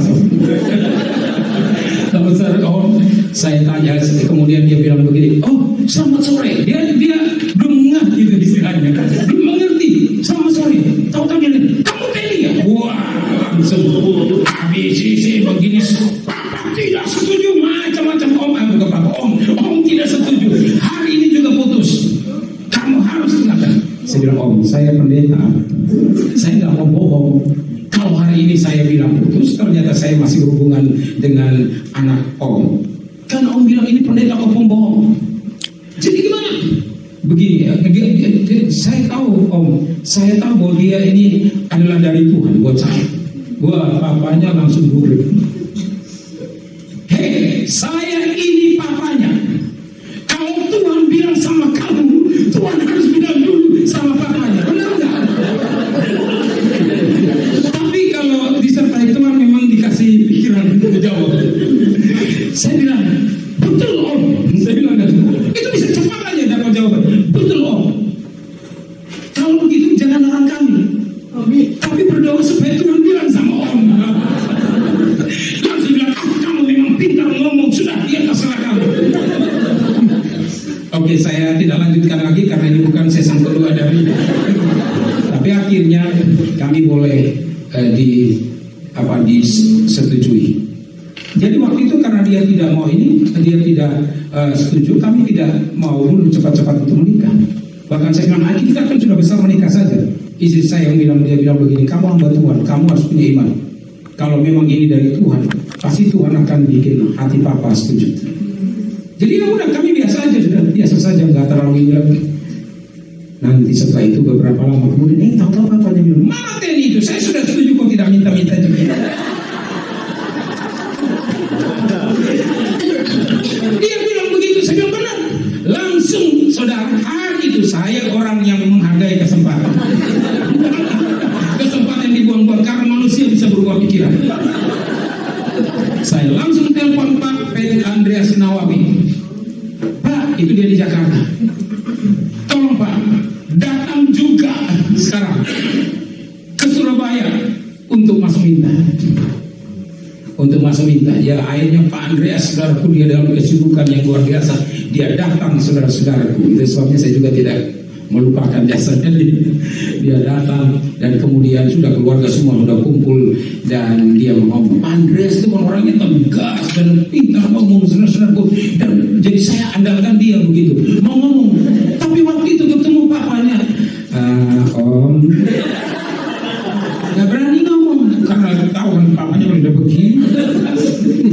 Selamat sore Om. Saya tanya, kemudian dia bilang begini. Oh selamat sore. Dia belum mengerti itu istilahnya. Belum mengerti. Selamat sore. Tahu-tahu dia kamu Teddy ya? Wah langsung ABC begini. Papa tidak setuju macam-macam Om. Bukan Papa Om tidak setuju. Hari ini juga putus. Kamu harus kenalkan. Saya bilang Om, saya pendeta. Saya nggak mau bohong. Kalau hari ini saya bilang putus, ternyata saya masih hubungan dengan anak Om. Karena Om bilang ini pendeta kok pembohong. Jadi gimana? Begini, saya tahu Om, saya tahu bahwa dia ini adalah dari Tuhan buat saya. Wah, papanya langsung gugur. Hei, saya ini papanya. Kalau Tuhan bilang sama kamu, Tuhan harus bilang dulu sama papanya. Benar nggak? Tapi kalau disertai Tuhan memang dikasih pikiran untuk jawab. Saya bilang, betul Om. Saya bilang, itu bisa cepat aja dapat jawaban. Betul Om. Kalau begitu jangan larang kami. Tapi berdoa supaya Tuhan bilang sama Om. Langsung bilang, kamu memang pintar ngomong, sudah dia terserah kamu. Oke, saya tidak lanjutkan lagi karena ini bukan season kedua dari. Tapi Tapi akhirnya kami boleh disetujui. Jadi waktu itu karena dia tidak mau dia tidak setuju, kami tidak mau dulu cepat-cepat untuk menikah. Bahkan saya bilang, kita kan sudah besar, menikah saja. Istri saya dia bilang begini, kamu hamba Tuhan, kamu harus punya iman. Kalau memang ini dari Tuhan, pasti Tuhan akan bikin hati papa setuju. Jadi ya udah, kami biasa saja, nggak terlalu ini lagi. Nanti setelah itu beberapa lama kemudian, tahu apa dia bilang, mana Teni itu, saya sudah setuju kok, tidak minta-minta juga. Dia bilang begitu, saya bilang benar. Langsung saudara, hari itu saya orang yang menghargai kesempatan. Kesempatan dibuang-buang karena manusia bisa berubah pikiran. Saya langsung telepon Pak Andreas Nawawi. Pak, itu dia di Jakarta. Tolong Pak, datang juga sekarang ke Surabaya untuk masuk minta. Ya akhirnya Pak Andreas, saudaraku, dia dalam kesibukan yang luar biasa, dia datang, saudara-saudaraku. Itu sebabnya saya juga tidak melupakan jasanya. Dia datang dan kemudian sudah keluarga semua sudah kumpul dan dia ngomong. Pak Andreas itu orangnya tegas dan pintar ngomong, saudara-saudaraku, dan jadi saya andalkan dia begitu mau ngomong. Tapi waktu itu ketemu papanya, Om nggak berani ngomong karena tahu kan papanya udah begini.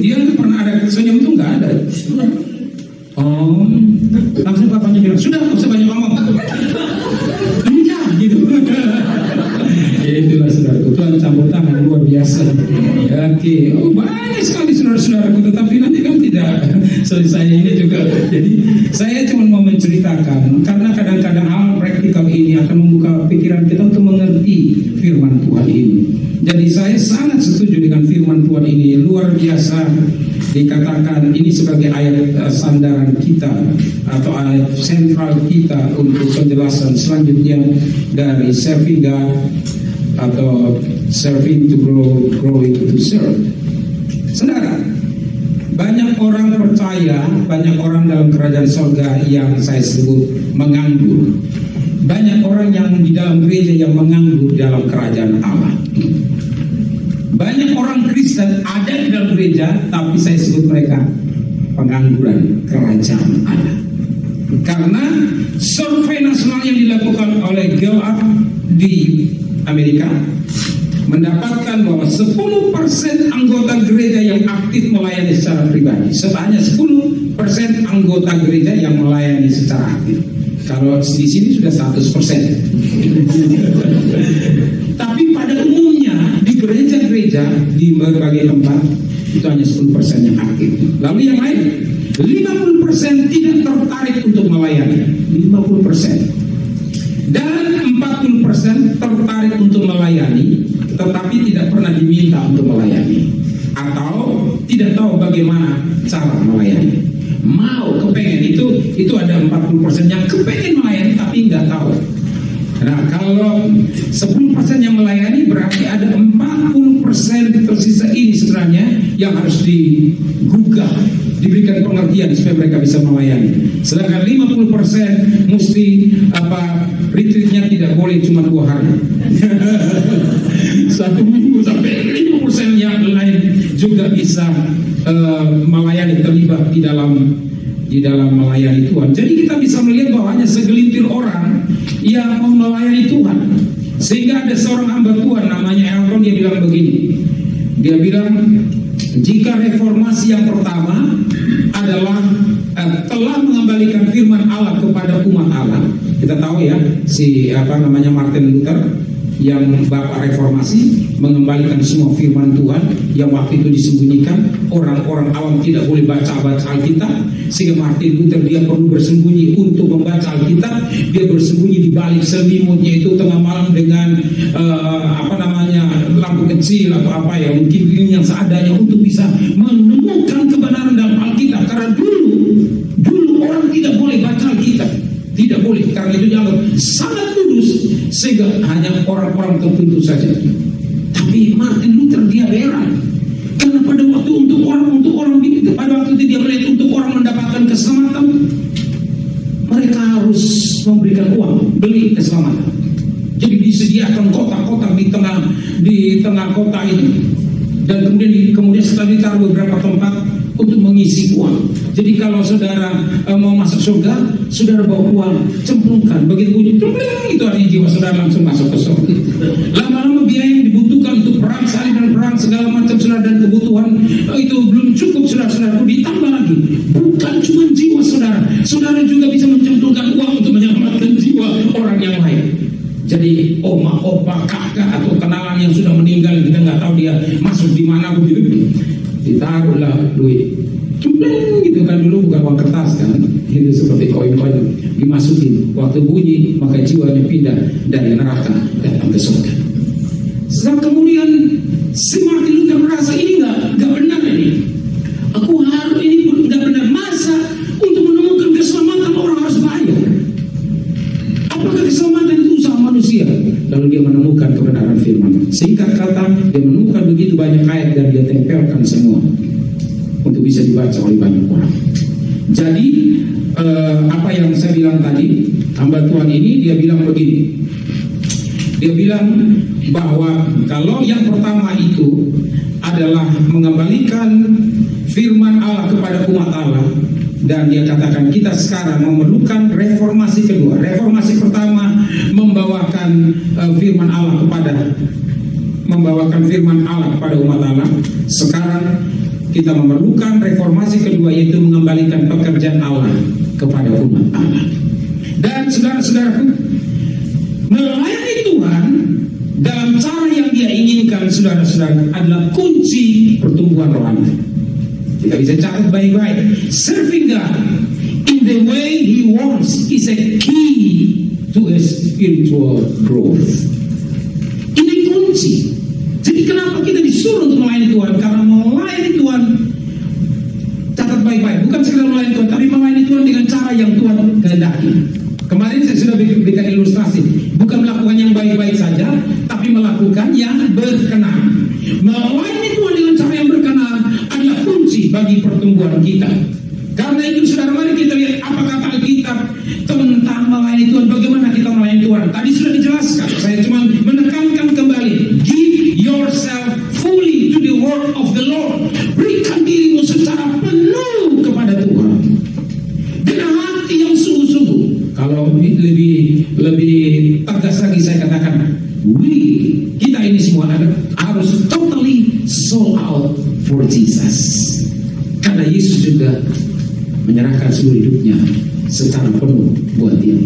Dia pernah ada senyum tuh nggak ada. Langsung papanya bilang, sudah nggak usah banyak ngomong, nikah gitu. Itulah saudaraku, Tuhan campur tangan luar biasa. Oke, banyak sekali saudara-saudaraku, tetapi nanti kan tidak selesai ini juga. Jadi saya cuma mau menceritakan karena kadang-kadang hal praktikal ini akan membuka pikiran kita untuk mengerti firman Tuhan ini. Jadi saya sangat setuju dengan firman Tuhan ini, luar biasa. Dikatakan ini sebagai ayat sandaran kita atau ayat sentral kita untuk penjelasan selanjutnya dari serving God atau serving to grow, growing to serve. Saudara, banyak orang percaya, banyak orang dalam kerajaan surga yang saya sebut menganggur. Banyak orang yang di dalam gereja yang menganggur dalam kerajaan Allah. Banyak orang Kristen ada di dalam gereja, tapi saya sebut mereka pengangguran kerajaan Allah. Karena survei nasional yang dilakukan oleh Gallup di Amerika mendapatkan bahwa 10% anggota gereja yang aktif melayani secara pribadi. Hanya 10% anggota gereja yang melayani secara aktif. Kalau di sini sudah 100%. Tapi pada umumnya di gereja-gereja di berbagai tempat itu hanya 10% yang aktif. Lalu yang lain 50% tidak tertarik untuk melayani. 50%. Dan 40% tertarik untuk melayani, tetapi tidak pernah diminta untuk melayani, atau tidak tahu bagaimana cara melayani. Mau kepengen itu ada 40% yang kepengen melayani tapi nggak tahu. Nah, kalau 10% yang melayani berarti ada 40% tersisa ini sebenarnya yang harus digugah, diberikan pengertian supaya mereka bisa melayani. Sedangkan 50% mesti retreatnya tidak boleh cuma 2 hari. 1 minggu sampai 50% yang lain juga bisa melayani, terlibat di dalam melayani Tuhan. Jadi kita bisa melihat bahwa hanya segelintir orang yang mau melayani Tuhan. Sehingga ada seorang hamba Tuhan namanya Elton, dia bilang begini. Dia bilang, jika reformasi yang pertama adalah telah mengembalikan firman Allah kepada umat Allah. Kita tahu ya, Martin Luther yang bapak reformasi mengembalikan semua firman Tuhan yang waktu itu disembunyikan. Orang-orang awam tidak boleh baca Alkitab, sehingga Martin Luther dia perlu bersembunyi untuk membaca Alkitab. Dia bersembunyi di balik selimutnya itu tengah malam dengan lampu kecil atau mungkin yang seadanya untuk bisa menemukan kebenaran dalam Alkitab. Karena dulu orang tidak boleh baca Alkitab, tidak boleh, karena itu dianggap sangat kudus, sehingga hanya orang-orang tertentu saja. Tapi Martin Luther dia heran, karena pada waktu untuk orang pada waktu itu dia melihat untuk orang mendapatkan keselamatan, mereka harus memberikan uang beli keselamatan. Jadi disediakan disediakan kotak-kotak di tengah kota itu, dan kemudian setelah ditaruh beberapa tempat untuk mengisi uang. Jadi kalau saudara mau masuk surga, saudara bawa uang, cemplungkan, begitu bunyi cemplung, itu artinya jiwa saudara langsung masuk ke surga. Lama-lama biaya yang dibutuhkan untuk perang, salib dan perang segala macam saudara, dan kebutuhan itu belum cukup saudara-saudara, ditambah lagi. Bukan cuma jiwa saudara, saudara juga bisa mencemplungkan uang untuk menyelamatkan jiwa orang yang lain. Jadi oma, opa, kakak atau kenalan yang sudah meninggal, kita nggak tahu dia masuk di mana begitu, ditaruhlah duit. Cemplung gitu kan, dulu bukan uang kertas kan, itu seperti koin-koin dimasukin. Waktu bunyi maka jiwanya pindah dari neraka datang ke surga. Kemudian si Martin Luther merasa ini nggak benar ini. Aku harus ini nggak benar. Masa untuk menemukan keselamatan orang harus bayar? Apakah keselamatan itu usaha manusia? Lalu dia menemukan kebenaran firman. Singkat kata, dia menemukan begitu banyak ayat dan dia tempelkan semua untuk bisa dibaca oleh banyak orang. Jadi apa yang saya bilang tadi, hamba Tuhan ini dia bilang begini. Dia bilang bahwa kalau yang pertama itu adalah mengembalikan firman Allah kepada umat Allah, dan dia katakan kita sekarang memerlukan reformasi kedua. Reformasi pertama membawakan firman Allah kepada umat Allah. Sekarang kita memerlukan reformasi kedua, yaitu mengembalikan pekerjaan Allah kepada umat Allah. Dan saudara-saudaraku, melayani Tuhan dalam cara yang dia inginkan, saudara-saudara, adalah kunci pertumbuhan rohani. Kita bisa catat baik-baik. Serving God in the way He wants is a key to a spiritual growth. Ini kunci. Jadi kenapa kita disuruh untuk melayani Tuhan? Karena melayani Tuhan, catat baik-baik, bukan sekedar melayani Tuhan, tapi melayani Tuhan dengan cara yang Tuhan kehendaki. Kemarin saya sudah berikan ilustrasi, bukan melakukan yang baik-baik saja, tapi melakukan yang berkenan. Melayani Tuhan dengan cara yang berkenan adalah kunci bagi pertumbuhan kita. Karena itu saudara, mari kita lihat apa kata Alkitab tentang melayani Tuhan, bagaimana kita melayani Tuhan. Tadi sudah dijelaskan, saya cuma menekankan kembali. Give yourself fully to the work of the Lord. Berikan dirimu secara penuh kepada Tuhan dengan hati yang sungguh-sungguh. Kalau lebih tegas lagi saya katakan, kita ini semua harus totally sold out for Jesus. Karena Yesus juga menyerahkan seluruh hidupnya secara penuh buat dia,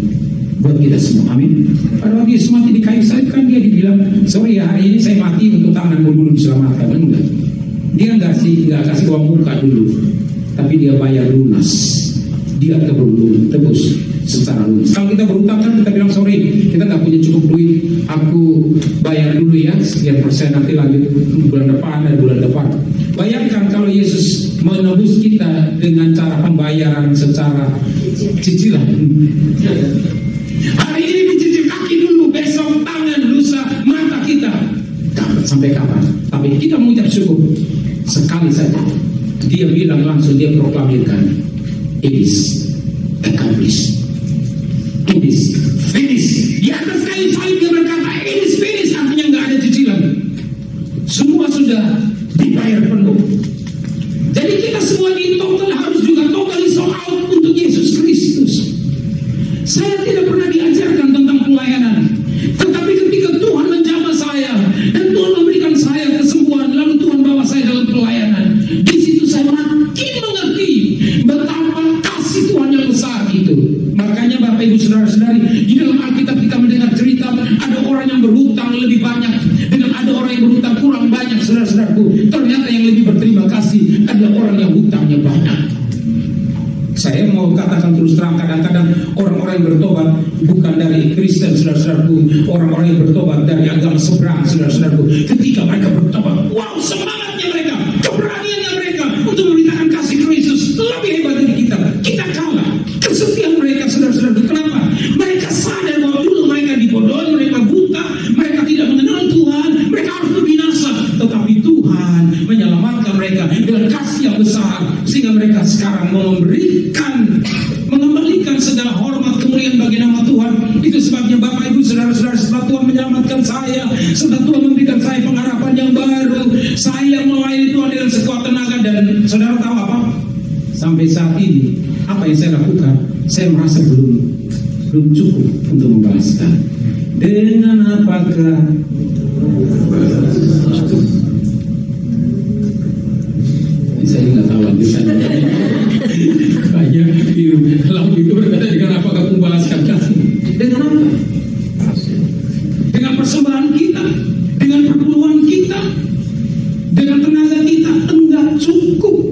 buat kita semua. Amin. Pada waktu Yesus mati di kayu salib kan dia dibilang, sorry ya, hari ini saya mati untuk tanganmu dulu diselamatkan. Enggak, dia nggak kasih uang muka dulu, tapi dia bayar lunas. Dia tebus secara lunas. Kalau kita berutang kan kita bilang sorry, kita nggak punya cukup duit, aku bayar dulu ya sekian persen, nanti lanjut bulan depan. Bayangkan kalau Yesus menebus kita dengan cara pembayaran secara cicilan. Hari ini dicicil kaki dulu, besok tangan, lusa mata kita. Sampai kapan? Tapi kita mengucap syukur sekali saja. Dia bilang langsung, dia proklamirkan, it is accomplished. It is finished. Di atas kayu salib dia berkata, it is finished, artinya nggak ada cicilan. Semua sudah dibayar penuh. Jadi kita semua ini harus juga totally sold out untuk Yesus Kristus. Saya tidak pernah diajarkan tentang pelayanan, tetapi ketika Tuhan menjamah saya dan Tuhan memberikan saya kesembuhan, lalu Tuhan bawa saya dalam pelayanan, di situ saya makin mengerti betapa kasih Tuhan yang besar itu. Makanya Bapak Ibu Saudara-saudari, di dalam Alkitab kita mendengar cerita ada orang yang berhutang lebih banyak dengan ada orang yang berhutang kurang banyak. Saudara-saudaraku, ternyata yang lebih berterima kasih adalah orang yang hutangnya banyak. Saya mau katakan terus terang, kadang-kadang orang-orang yang bertobat bukan dari Kristen, saudara-saudaraku, orang-orang yang bertobat dari agama seberang, saudara-saudaraku, ketika mereka bertobat, wow, semangatnya mereka, keberaniannya mereka untuk memberitakan kasih Kristus lebih hebat dari kita. Kita kalah. Kesetiaan mereka, saudara-saudaraku, kenapa? Mereka sadar bahwa dulu mereka dibodohi, mereka buta, mereka tidak mengenal Tuhan, mereka harus binasa, tetapi Tuhan menyelamatkan mereka dengan kasih yang besar, sehingga mereka sekarang mau mengembalikan segala hormat kemuliaan bagi nama Tuhan. Itu sebabnya Bapak Ibu Saudara-saudara, setelah Tuhan menyelamatkan Setelah Tuhan memberikan saya pengharapan yang baru, saya melayani Tuhan dengan sekuat tenaga. Dan saudara tahu apa? Sampai saat ini, apa yang saya lakukan, saya merasa belum cukup untuk membalaskan. Dengan apakah cukup? Saya nggak tahu lanjutannya. Banyak lalu itu berkata dengan apakah membalaskan kasih? Dengan apa? Dengan persembahan kita, dengan perpuluhan kita, dengan tenaga kita, enggak cukup.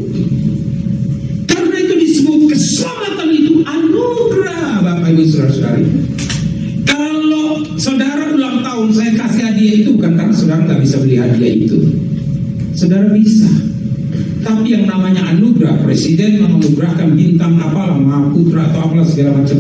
Karena itu disebut keselamatan itu anugerah, Bapak Ibu Saudara-saudari. Kalau saudara ulang tahun saya kasih hadiah itu bukan karena saudara nggak bisa beli hadiah itu, saudara bisa. Tapi yang namanya anugerah, presiden menganugerahkan bintang apalah, Mahaputra atau apalah segala macam,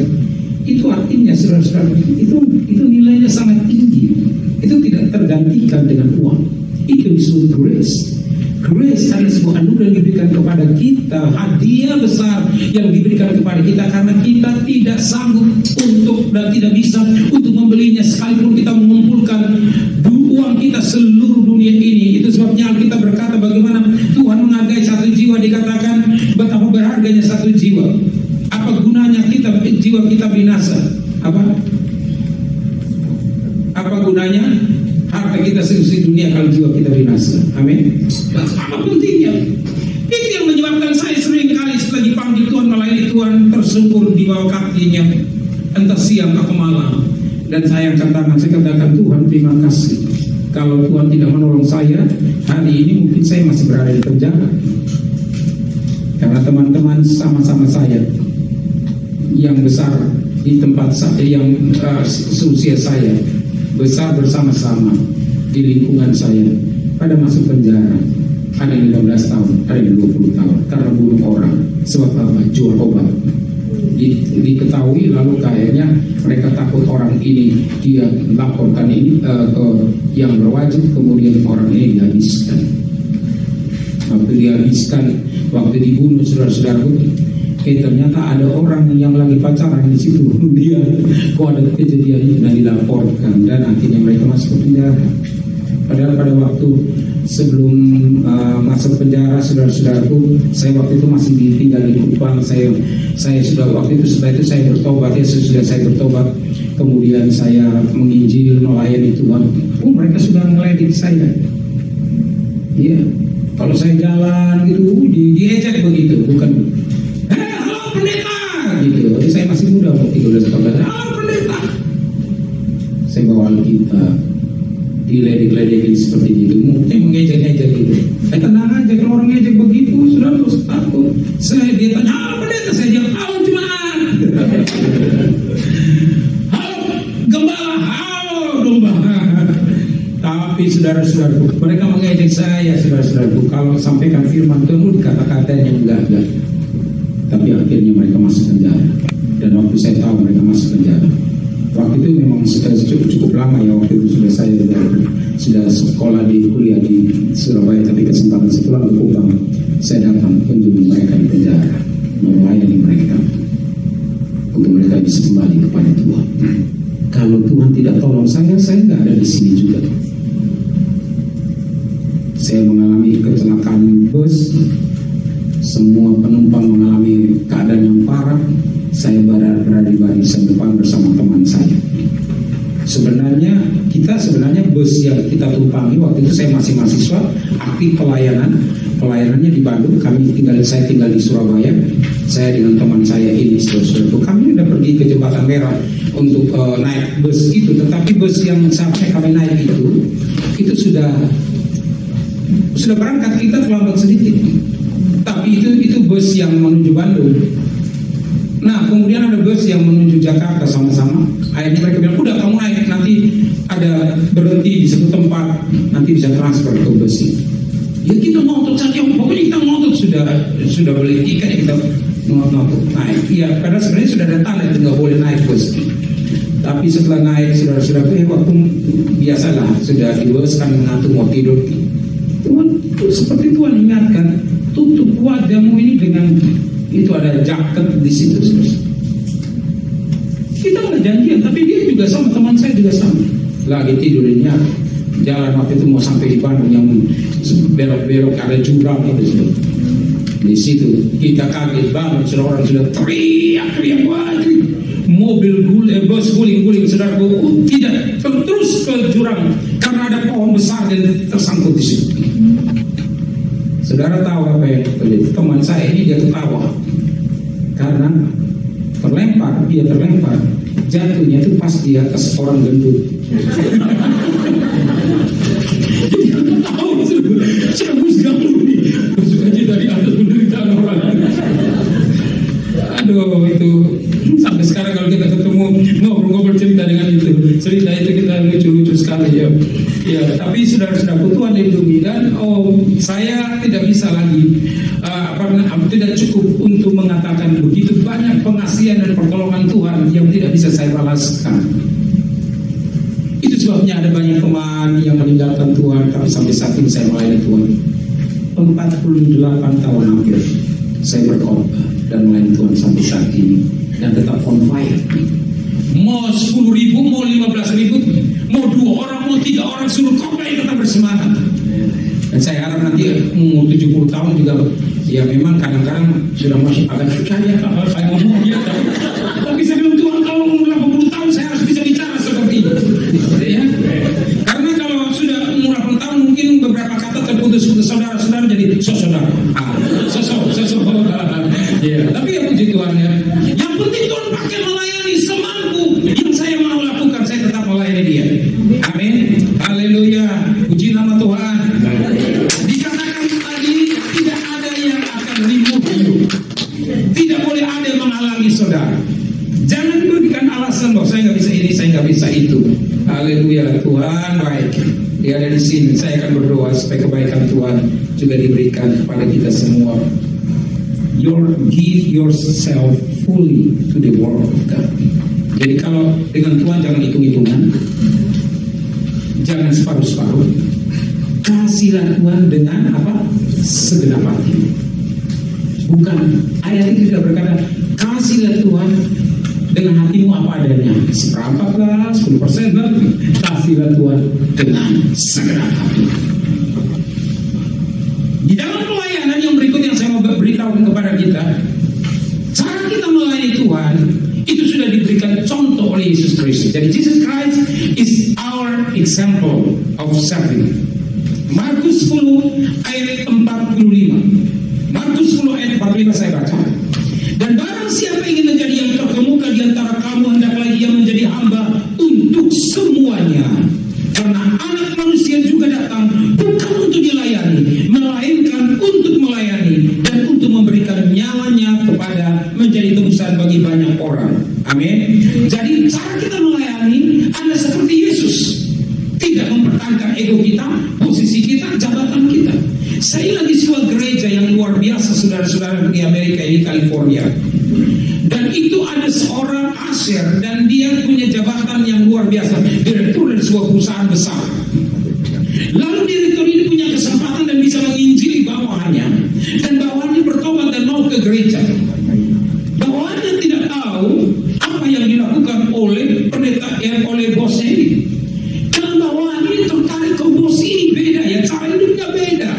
itu artinya saudara-saudara, itu nilainya sangat tinggi. Itu tidak tergantikan dengan uang. Itu disebut grace. Grace adalah sebuah anugerah yang diberikan kepada kita, hadiah besar yang diberikan kepada kita karena kita tidak sanggup untuk dan tidak bisa untuk membelinya, sekalipun kita mengumpulkan uang kita seluruh dunia ini. Itu sebabnya kita berkata bagaimana Tuhan menghargai satu jiwa, dikatakan betapa berharganya satu jiwa. Apa gunanya jiwa kita binasa? Apa gunanya harta kita seluruh dunia kalau jiwa kita binasa? Amin. Apa pentingnya? Itu yang menyebabkan saya sering kali setelah dipanggil Tuhan, melayani Tuhan, tersungkur di bawah kakinya, entah siang atau malam, dan saya angkat tangan, saya katakan, Tuhan terima kasih. Kalau Tuhan tidak menolong saya, hari ini mungkin saya masih berada di penjara. Karena teman-teman sama-sama saya yang besar di tempat saya, yang seusia saya, besar bersama-sama di lingkungan saya, pada masuk penjara. Ada yang 15 tahun, ada yang 20 tahun karena bunuh orang. Sebab apa? Jual obat. Diketahui, lalu kayaknya mereka takut orang ini, dia laporkan ini ke yang berwajib, kemudian orang ini dihabiskan. Waktu dihabiskan, waktu dibunuh, saudara-saudaraku, ternyata ada orang yang lagi pacaran di situ. Dia kok ada kejadian itu dan dilaporkan, dan akhirnya mereka masuk ke penjara. Padahal pada waktu sebelum masuk penjara, saudara-saudaraku, saya waktu itu masih tinggal di Kupang. Saya sudah waktu itu, setelah itu saya bertobat, ya sudah saya bertobat. Kemudian saya menginjil, melayani Tuhan. Mereka sudah ngeledek saya. Iya, kalau saya jalan gitu diejek begitu, bukan? Halo pendeta, gitu. Saya masih muda, 13 tahun. Halo pendeta. Saya bawa Alkitab, diledek-ledekin seperti itu, mungkin mengejek-ejek gitu. Tenang aja, kalau orang ngejek begitu, sudah terus takut. Dia tanya, halo pendeta, saya jawab, halo jemaat. Halo gembala, halo domba. Tapi saudara-saudaraku, mereka mengejek saya, saudara-saudaraku, kalau sampaikan firman Tuhan, dikata-katanya enggak. Tapi akhirnya mereka masuk penjara. Dan waktu saya tahu mereka masuk penjara, waktu itu memang sudah cukup lama ya. Waktu itu sudah sekolah di kuliah di Surabaya, tapi kesempatan setelah ke Kupang, saya datang kunjungi mereka di penjara, melayani mereka untuk mereka bisa kembali kepada Tuhan. Kalau Tuhan tidak tolong saya nggak ada di sini juga. Saya mengalami kecelakaan bus, semua penumpang mengalami keadaan yang parah. Saya berada di barisan depan bersama teman saya. Sebenarnya bus yang kita tumpangi waktu itu, saya masih mahasiswa, aktif pelayanannya di Bandung. Saya tinggal di Surabaya. Saya dengan teman saya ini, saudara-saudara, kami sudah pergi ke Jembatan Merah untuk naik bus itu. Tetapi bus yang sampai kami naik itu sudah berangkat, kita terlambat sedikit. Tapi itu bus yang menuju Bandung. Nah, kemudian ada bus yang menuju Jakarta sama-sama. Akhirnya mereka bilang, udah kamu naik, nanti ada berhenti di satu tempat, nanti bisa transfer ke bus ini. Ya kita ngotot saja, pokoknya kita ngotot, sudah beli tiket, kita ngotot naik. Iya, karena sebenarnya sudah ada tanda itu nggak boleh naik bus. Tapi setelah naik, saudara-saudara, waktu biasalah sudah di bus kan mengantuk mau tidur. Tuhan, seperti Tuhan ingatkan, tutup wajahmu ini dengan itu, ada jaket di situ. Kita nggak janjian, tapi dia juga sama, teman saya juga sama. Lagi tidur ini, jalan waktu itu mau sampai di Bandung yang belok-belok ada jurang itu. Di situ kita kaget banget, orang sudah teriak-teriak, wah mobil bus guling-guling, saudaraku, tidak terus ke jurang karena ada pohon besar dan tersangkut di situ. Saudara tahu apa yang terjadi? Teman saya ini dia ketawa karena dia terlempar, jatuhnya itu pas di atas orang gendut. Saya kamu nih suka dari atas penderitaan orang. Aduh, itu sampai sekarang kalau kita ketemu ngobrol-ngobrol cerita dengan cerita itu kita lucu-lucu sekali ya. Ya, tapi saudara-saudaraku, Tuhan lindungi, dan saya tidak bisa lagi tidak cukup untuk mengatakan begitu banyak pengasihan dan pertolongan Tuhan yang tidak bisa saya balaskan. Itu sebabnya ada banyak teman yang meninggalkan Tuhan, tapi sampai saat ini saya melayani Tuhan 48 tahun hampir saya berkhotbah dan melayani Tuhan sampai saat ini, dan tetap on fire. Mau 10.000, mau 15.000, mau 2 orang, mau 3 orang, suruh khotbah tetap bersemangat. Dan saya harap nanti mau 70 tahun juga, ya memang kadang-kadang sudah masih agak susah ya kalau saya ngomong ya, tapi sebelum Tuhan kalau umur 80 tahun saya harus bisa bicara seperti itu ya. Karena kalau sudah umur 80 tahun mungkin beberapa kata terputus-putus, saudara-saudara jadi saudara. Ya, tapi ya puji Tuhan ya. Yang penting Tuhan pakai melayani, semampu yang saya mau lakukan, saya tetap melayani Dia. Amin. Haleluya. Puji nama Tuhan. Dikatakan tadi tidak ada yang akan remove you. Tidak boleh ada yang menghalangi saudara. Jangan berikan alasan bahwa saya nggak bisa ini, saya nggak bisa itu. Haleluya. Tuhan baik. Dia ada di sini. Saya akan berdoa supaya kebaikan Tuhan juga diberikan kepada kita semua. Give yourself fully to the work of God. Jadi kalau dengan Tuhan jangan hitung-hitungan, jangan separuh-separuh. Kasihlah Tuhan dengan apa? Segenap hati. Bukan, ayat itu tidak berkata kasihlah Tuhan dengan hatimu apa adanya, 1/4 lah, 10% lah. Kasihlah Tuhan dengan segenap hati. Di dalam pelayanan yang berikut yang saya mau beritahu kepada kita, cara kita melayani Tuhan itu sudah diberikan contoh oleh Yesus Kristus. Jadi Jesus Christ is our example of serving. Markus 10 ayat 45. Markus 10 ayat 45 saya baca. Dan barang siapa ingin menjadi yang terkemuka di antara kamu, hendaklah dia menjadi hamba untuk semuanya. Karena Anak Manusia juga datang bukan untuk dilayani, melainkan untuk melayani dan untuk memberikan nyawanya kepada menjadi tebusan bagi banyak orang. Amin. Jadi cara kita melayani adalah seperti Yesus, tidak mempertahankan ego kita, posisi kita, jabatan kita. Saya lagi sebuah gereja yang luar biasa, saudara-saudara, di Amerika ini, California. Dan itu ada seorang asir dan dia punya jabatan yang luar biasa, direktur dari sebuah perusahaan besar. Lalu direktur ini punya kesempatan dan bisa menginjili bawahannya, dan bawahannya bertobat dan mau ke gereja. Bawahannya tidak tahu apa yang dilakukan oleh pendeta oleh bosnya ini. Dan bawahan ini tertarik ke bos ini, beda ya, cara hidupnya beda.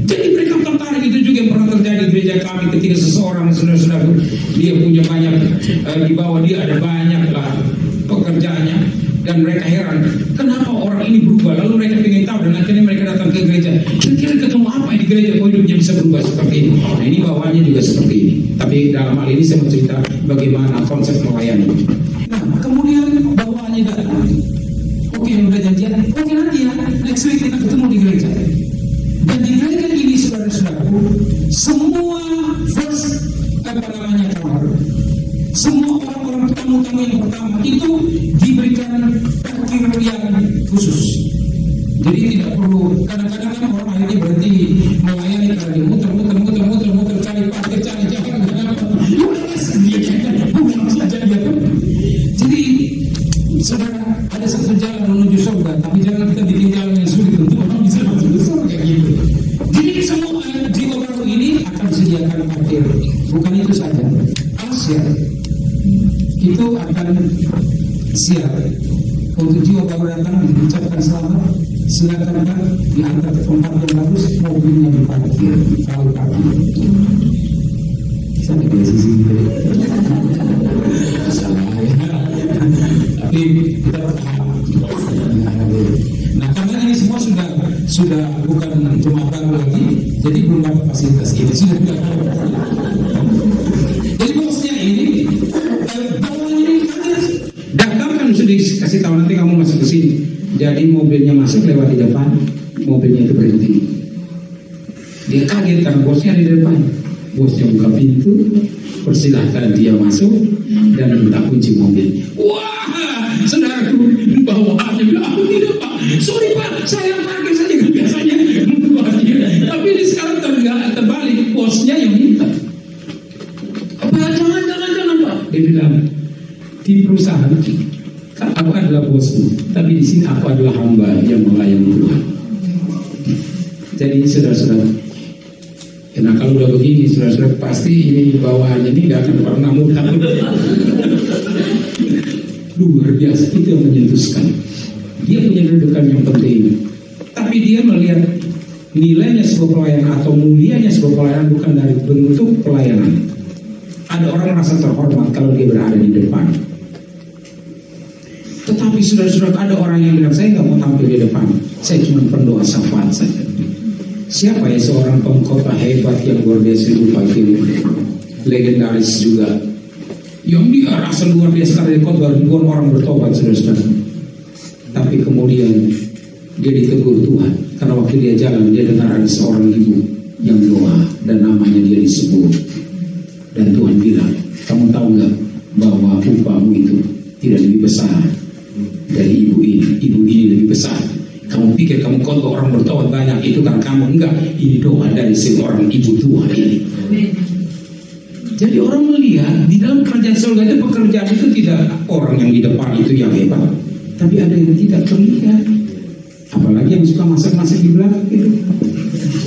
Jadi mereka tertarik. Itu juga yang pernah terjadi di gereja kami ketika seseorang, saudara-saudara, dia punya banyak, di bawah dia ada banyak lah pekerjaannya, dan mereka heran kenapa orang ini berubah. Lalu mereka ingin tahu dan akhirnya mereka datang ke gereja. Kira-kira ketemu apa di gereja kok hidupnya bisa berubah seperti ini. Nah, ini bawahnya juga seperti ini. Tapi dalam hal ini saya mau cerita bagaimana konsep melayani. Nah, kemudian bawahnya datang. Oke, udah janjian. Oke, nanti ya, next week kita ketemu di gereja. Dan di gereja ini, saudara-saudaraku, semua first semua orang-orang tamu-tamu yang pertama itu diberikan parkir yang khusus. Jadi tidak perlu, kadang-kadang kan orang akhirnya berhenti melayani karena dia muter cari parkir, cari jalan, jadi saudara, ada satu jalan menuju surga, tapi jangan kita bikin jalan yang sulit untuk orang bisa masuk ke surga kayak gitu. Jadi semua jiwa baru ini akan sediakan parkir. Bukan itu saja, Asia itu akan siap untuk jiwa baru datang diucapkan selamat, silakan Pak diantar ke tempat yang bagus, mobilnya diparkir kalau parkir. Saya di sisi salah ya, tapi kita bertahap. Nah karena ini semua sudah bukan jemaat baru lagi, jadi belum dapat fasilitas ini. Jadi bosnya ini datang kan sudah dikasih tahu nanti kamu masuk ke sini. Jadi mobilnya masuk lewat di depan, mobilnya itu berhenti. Dia kaget karena bosnya di depan. Bosnya buka pintu, persilahkan dia masuk dan minta kunci mobil. Wah, saudaraku bawaannya bilang, tidak Pak, sorry Pak, saya parkir saja kan biasanya bosnya. Tapi ini sekarang terbalik, bosnya yang minta. Pak, jangan Pak. Dia bilang, di perusahaan aku adalah bosmu, tapi di sini aku adalah hamba yang melayani Tuhan. Jadi saudara-saudara, nah kalau udah begini saudara-saudara, pasti ini bawaannya ini gak akan pernah mudah. Luar biasa, itu yang menyentuh sekali. Dia punya kedudukan yang penting, tapi dia melihat nilainya sebuah pelayanan atau mulianya sebuah pelayanan bukan dari bentuk pelayanan. Ada orang merasa terhormat kalau dia berada di depan. Tetapi saudara-saudara, ada orang yang bilang, saya nggak mau tampil di depan, saya cuma pendoa syafaat saja. Siapa ya seorang pengkhotbah hebat yang luar biasa lupa itu, legendaris juga, yang dia rasa luar biasa karena khotbah ribuan orang bertobat saudara-saudara. Tapi kemudian dia ditegur Tuhan karena waktu dia jalan dia dengar ada seorang ibu yang doa dan namanya dia disebut, dan Tuhan bilang, kamu tahu nggak bahwa upahmu itu tidak lebih besar dari ibu ini lebih besar. Kamu pikir kamu khotbah orang bertobat banyak itu karena kamu enggak, ini doa dari seorang ibu tua ini. Jadi orang melihat di dalam kerajaan surga itu pekerjaan itu tidak orang yang di depan itu yang hebat, tapi ada yang tidak terlihat. Apalagi yang suka masak-masak di belakang itu.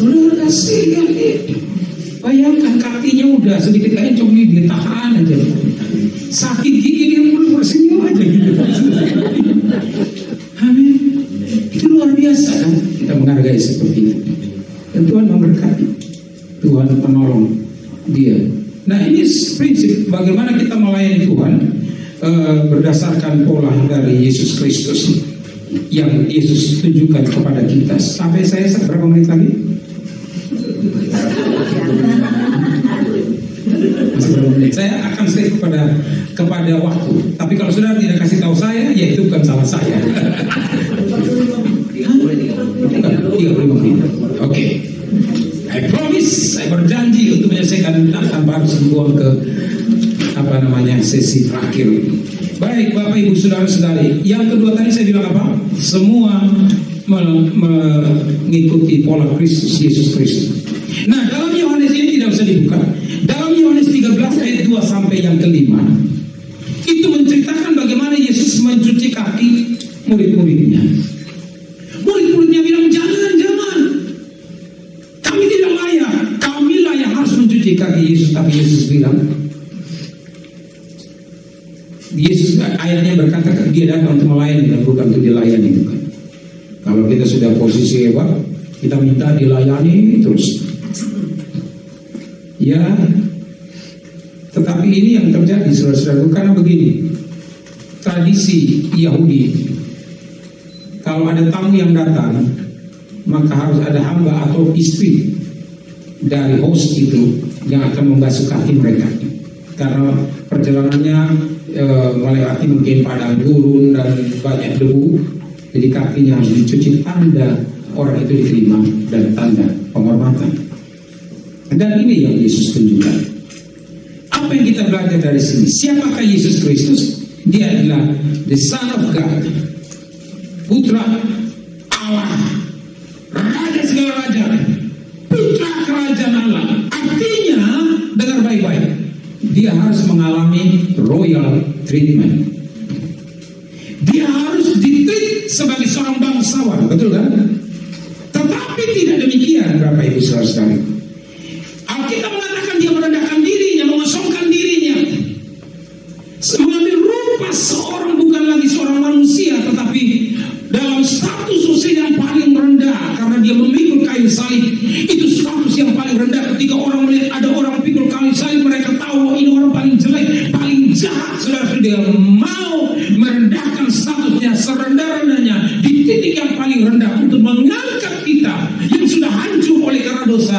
Saudara kasihan itu. Bayangkan kakinya udah sedikit encok nih, dia tahan aja. Sakit gigi dia pun bersenyum aja gitu. Amin. Itu luar biasa kan, kita menghargai seperti itu. Dan Tuhan memberkati, Tuhan menolong dia. Nah ini prinsip bagaimana kita melayani Tuhan berdasarkan pola dari Yesus Kristus yang Yesus tunjukkan kepada kita. Sampai saya berapa menit lagi? Masih berapa menit? Saya akan stay kepada waktu. Tapi kalau saudara tidak kasih tahu saya, ya itu bukan salah saya. 35 menit. Oke. I promise, saya berjanji untuk menyelesaikan tanpa harus membuang ke sesi terakhir. Baik Bapak Ibu Saudara-saudari, yang kedua tadi saya bilang apa? Semua mengikuti pola Kristus, Yesus Kristus. Nah dalam Yohanes ini tidak usah dibuka. Dalam Yohanes 13 ayat 2 sampai yang kelima, itu menceritakan bagaimana Yesus mencuci kaki murid-muridnya. Murid-muridnya bilang jangan, kami tidak layak, kamilah yang harus mencuci kaki Yesus. Tapi Yesus bilang, ayatnya berkata dia datang untuk melayani dan bukan untuk dilayani, bukan. Kalau kita sudah posisi hebat, kita minta dilayani terus. Ya, tetapi ini yang terjadi saudara-saudara, karena begini, tradisi Yahudi, kalau ada tamu yang datang, maka harus ada hamba atau istri dari host itu yang akan membasuh kaki mereka, karena perjalanannya melewati mungkin padang gurun dan banyak debu, jadi kakinya harus dicuci, tanda orang itu diterima dan tanda penghormatan. Dan ini yang Yesus tunjukkan. Apa yang kita belajar dari sini? Siapakah Yesus Kristus? Dia adalah the Son of God, Putra Allah, Raja segala raja, Putra kerajaan Allah. Artinya, dengar baik-baik, dia harus mengalami royal treatment. Dia harus ditreat sebagai seorang bangsawan, betul kan? Tetapi tidak demikian, Bapak Ibu Saudara-saudari. Alkitab mengatakan dia merendahkan dirinya, mengosongkan dirinya, mengambil rupa seorang, bukan lagi seorang manusia, tetapi salib. Itu status yang paling rendah. Ketika orang melihat ada orang pikul kayu salib, mereka tahu bahwa ini orang paling jelek, paling jahat. Saudara, dia mau merendahkan statusnya serendah-rendahnya di titik yang paling rendah untuk mengangkat kita yang sudah hancur oleh karena dosa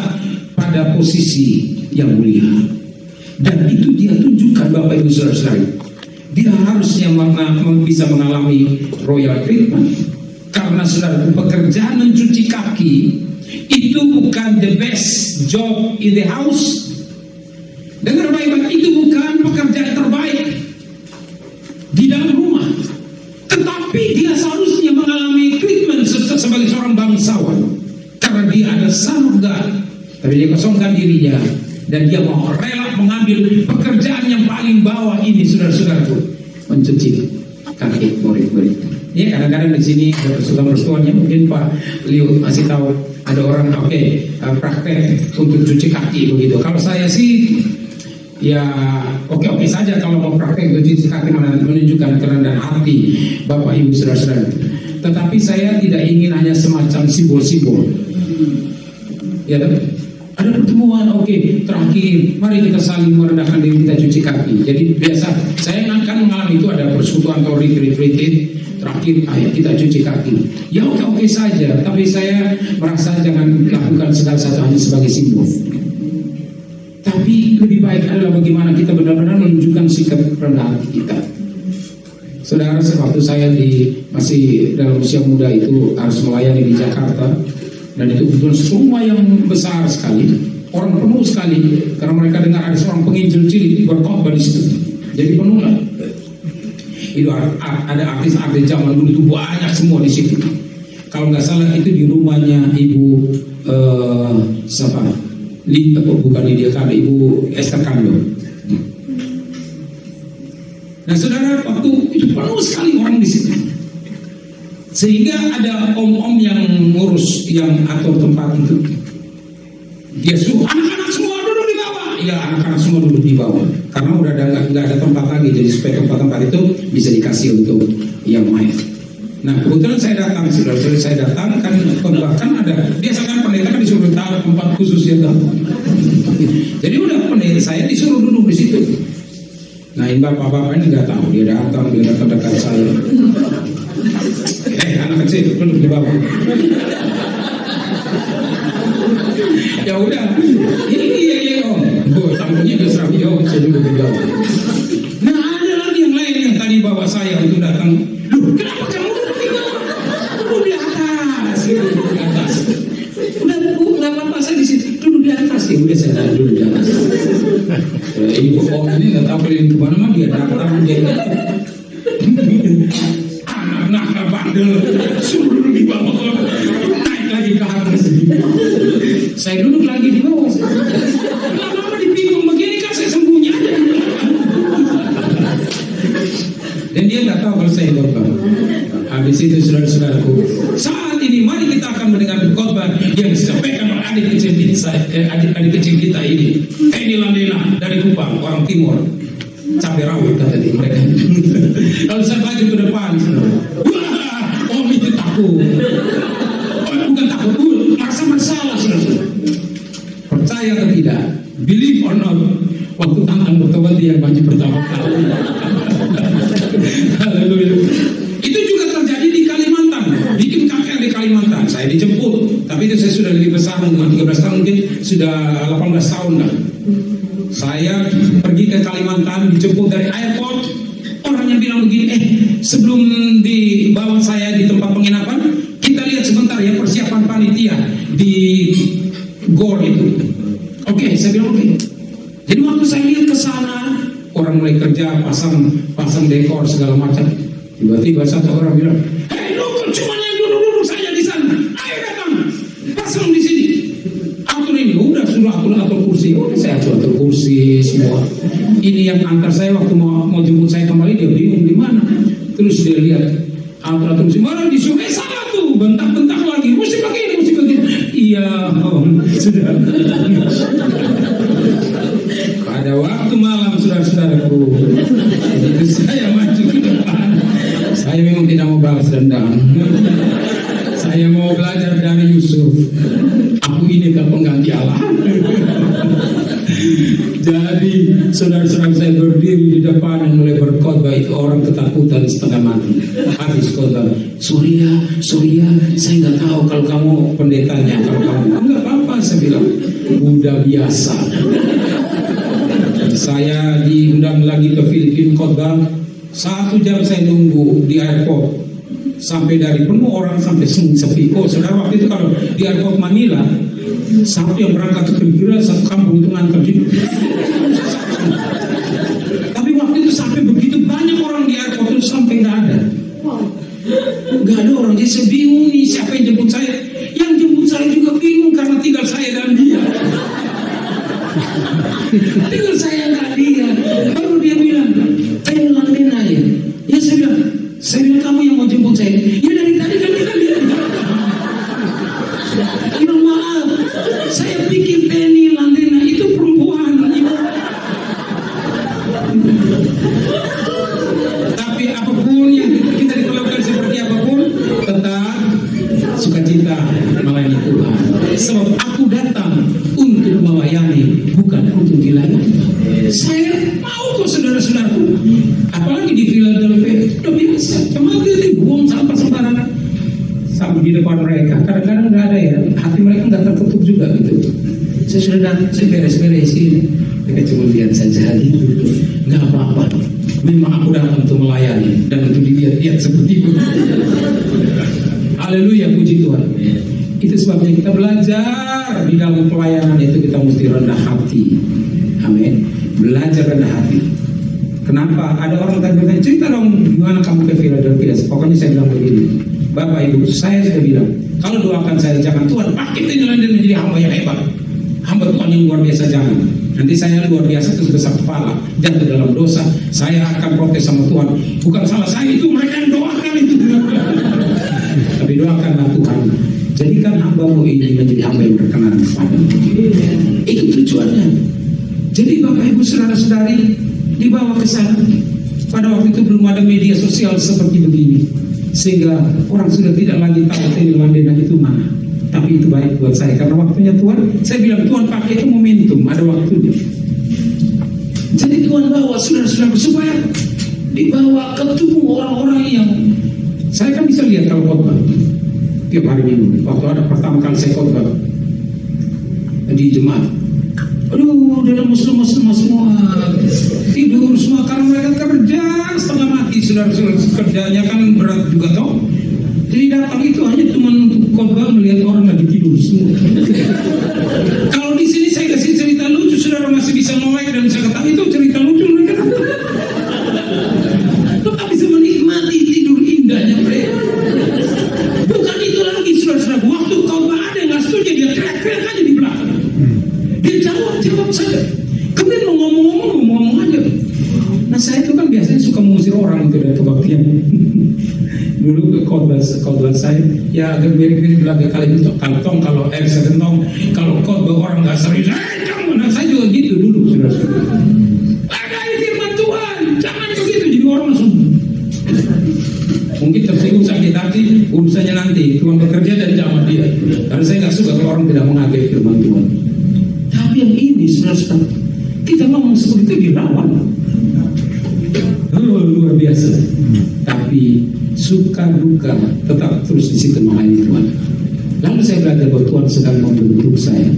pada posisi yang mulia. Dan itu dia tunjukkan, Bapak Ibu Saudara-saudara. Dia harusnya bisa mengalami royal treatment. Karena saudara, pekerjaan mencuci kaki itu bukan the best job in the house. Dengar baik-baik, itu bukan pekerjaan terbaik di dalam rumah. Tetapi dia seharusnya mengalami treatment sebagai seorang bangsawan. Karena dia ada son of God. Tapi dia kosongkan dirinya. Dan dia mau rela mengambil pekerjaan yang paling bawah ini, saudara-saudaraku, mencuci kaki murid-murid. Ya, kadang-kadang di sini ada persoalan-persoalannya, mungkin Pak Liu masih tahu ada orang praktek untuk cuci kaki begitu. Kalau saya sih ya oke saja kalau mau praktek untuk cuci kaki, menunjukkan kerendahan hati Bapak Ibu Saudara-saudara. Tetapi saya tidak ingin hanya semacam simbol-simbol. Ya, ada pertemuan, terakhir mari kita saling merendahkan diri, kita cuci kaki. Jadi biasa saya akan mengalami itu, ada persekutuan atau retreat terakhir, ayo kita cuci kaki. Ya oke saja, tapi saya merasa jangan lakukan segala sesuatu hanya sebagai simbol. Tapi lebih baik adalah bagaimana kita benar-benar menunjukkan sikap rendah hati kita. Saudara, sewaktu saya masih dalam usia muda itu harus melayani di Jakarta. Dan itu betul semua yang besar sekali, orang penuh sekali, karena mereka dengar ada seorang penginjil cilik berkhotbah di situ, jadi penuh lah. Itu ada artis-artis zaman dulu itu banyak semua di situ. Kalau nggak salah itu di rumahnya Ibu bukan Lydia Kando, Ibu Esther Kando. Nah saudara, waktu itu penuh sekali orang di situ. Sehingga ada om-om yang ngurus yang atur tempat itu. Dia suruh anak-anak semua duduk di bawah. Ya, anak-anak semua duduk di bawah. Karena udah nggak ada tempat lagi, jadi supaya tempat-tempat itu bisa dikasih untuk yang main. Nah, kebetulan saya datang, saudara-saudara, saya datang kan bahkan ada biasa kan pendeta kan disuruh taruh tempat khusus ya kan. Jadi udah pendeta saya disuruh duduk di situ. Nah, ini bapak-bapak ini nggak tahu, dia datang dekat saya. Anak kecil duduk di bawah. Ya udah, ini om. Tamunya udah serah om, saya duduk di bawah. Nah, ada lagi yang lain yang tadi bawa saya untuk datang. Loh, kenapa kamu duduk di bawah? Duduk di atas, duduk di atas. Udah, nggak apa-apa, saya di situ duduk di atas. Ya udah, saya duduk di atas. Ibu om ini nggak tahu keliling kemana mah dia datang dia. Anak-anak bandel suruh duduk di bawah, naik lagi ke atas. Saya duduk lagi di bawah. Lama-lama dipinggul begini kan saya sembunyi aja. Dan dia nggak tahu kalau saya khotbah. Habis itu saudara-saudaraku, saat ini mari kita akan mendengar khotbah yang disampaikan oleh adik kecil kita ini, Eni Landela dari Kupang, orang Timur. Cabai rawit kata dia mereka. Lalu saya maju ke depan, wah, om itu takut. Bukan takut, merasa bersalah, saudara. Percaya atau tidak, believe or not, waktu tantang bertobat dia yang maju pertama kali. Haleluya. Itu juga terjadi di Kalimantan, bikin kakek di Kalimantan. Saya dijemput, tapi itu saya sudah lebih besar, 13 tahun mungkin, sudah 18 tahun lah. Saya pergi ke Kalimantan, dijemput dari airport. Orangnya bilang begini, sebelum dibawa saya di tempat penginapan, kita lihat sebentar ya persiapan panitia di GOR itu. Oke, saya bilang oke. Jadi waktu saya lihat ke sana, orang mulai kerja, pasang dekor segala macam. Tiba-tiba satu orang bilang, lu cuma yang duduk saja di sana. Ayo datang, pasang di sini. Atur ini, udah suruh atur kursi. Udah saya atur kursi semua. Ini yang antar saya waktu mau jemput saya kembali, dia bingung di mana. Terus dia lihat atur kursi, malah disuruh salah tuh, bentak-bentak lagi. Mesti begini. Iya, sudah. Pada waktu malam saudara-saudaraku, itu saya maju ke depan. Saya memang tidak mau balas dendam. Saya mau belajar dari Yusuf. Aku di depan yang mulai berkhotbah itu orang ketakutan setengah mati. Habis khotbah, sorry ya, saya nggak tahu kalau kamu pendetanya, kalau kamu nggak apa-apa, saya bilang udah biasa. Saya diundang lagi ke Filipina khotbah, 1 jam saya nunggu di airport sampai dari penuh orang sampai sepi. Oh saudara, waktu itu kalau di airport Manila, satu yang berangkat ke Filipina satu kampung itu ngantar gitu. Tapi waktu itu sampai begitu banyak orang di airport itu sampai nggak ada orang. Jadi saya bingung nih siapa yang jemput saya. Yang jemput saya juga bingung karena tinggal saya dan dia. Tinggal saya dan dia. Baru dia bilang, ayo Landen aja. Ya saya bilang kamu yang mau jemput saya. Ya dari tadi kan kita lihat. Ya maaf, saya pikir Penny Landena itu perempuan. Tapi apapun yang kita diperlakukan seperti apapun, tetap sukacita melayani Tuhan. Sebab aku datang untuk melayani, bukan untuk dilayani. Saya mau kok saudara-saudaraku, apalagi di Philadelphia, udah biasa, cuma dia buang sampah sembarangan sampai di depan mereka. Kadang-kadang nggak ada ya, hati mereka nggak tertutup juga gitu. Saya sudah datang, saya beres-beres ini. Mereka cuma lihat saja gitu, nggak apa-apa. Memang aku datang untuk melayani dan untuk dilihat-lihat seperti itu. Haleluya, puji Tuhan. Itu sebabnya kita belajar di dalam pelayanan itu kita mesti rendah hati. Amin. Belajar rendah hati. Kenapa? Ada orang tadi bertanya, cerita dong gimana kamu ke Philadelphia. Pokoknya saya bilang begini, Bapak Ibu, saya sudah bilang, kalau doakan saya jangan Tuhan pakai Penny Landen menjadi hamba yang hebat, hamba Tuhan yang luar biasa, jangan. Nanti saya luar biasa terus besar kepala, jatuh dalam dosa, saya akan protes sama Tuhan. Bukan salah saya, itu mereka yang doakan itu. Tapi doakanlah Tuhan, jadikan hambamu ini menjadi hamba yang berkenan kepadamu. Itu tujuannya. Jadi Bapak Ibu saudara-saudari dibawa ke sana. Pada waktu itu belum ada media sosial seperti begini, sehingga orang sudah tidak lagi tahu Penny Landen itu mana. Tapi itu baik buat saya karena waktunya Tuhan. Saya bilang Tuhan pakai itu momentum, ada waktunya. Jadi Tuhan bawa saudara-saudara supaya dibawa ketemu orang-orang yang saya kan bisa lihat kalau khotbah tiap hari Minggu. Waktu ada pertama kali saya khotbah di jemaat, aduh, dalam muslim-muslim semua tidur semua karena mereka kerja setengah mati. Saudara-saudara kerjanya kan berat juga toh. Jadi datang itu hanya cuma untuk khotbah melihat orang lagi tidur semua. Kalau di sini saya kasih cerita lucu, saudara masih bisa melek dan saya katakan itu cerita lucu mereka. Tetap bisa menikmati tidur indahnya mereka. Bukan itu lagi saudara-saudara. Waktu khotbah ada yang nggak setuju dia teriak-teriak aja di belakang. Dia jawab saja. Kemudian mau ngomong aja. Nah saya itu kan biasanya suka mengusir orang itu dari kebaktian. Dulu khotbah saya ya agak mirip-mirip lagu kali itu kantong kalau segentong kalau khotbah orang nggak serius saya juga gitu dulu saudara-saudara. Ada firman Tuhan jangan begitu, jadi orang langsung mungkin tersinggung sakit hati, urusannya nanti Tuhan bekerja dan zaman dia. Karena saya nggak suka kalau orang tidak menghargai firman Tuhan. Tapi yang ini saudara-saudara, kita ngomong seperti itu dilawan. Luar biasa. Tapi suka duka tetap terus di situ melayani Tuhan. Lalu saya belajar bahwa Tuhan sedang membentuk saya.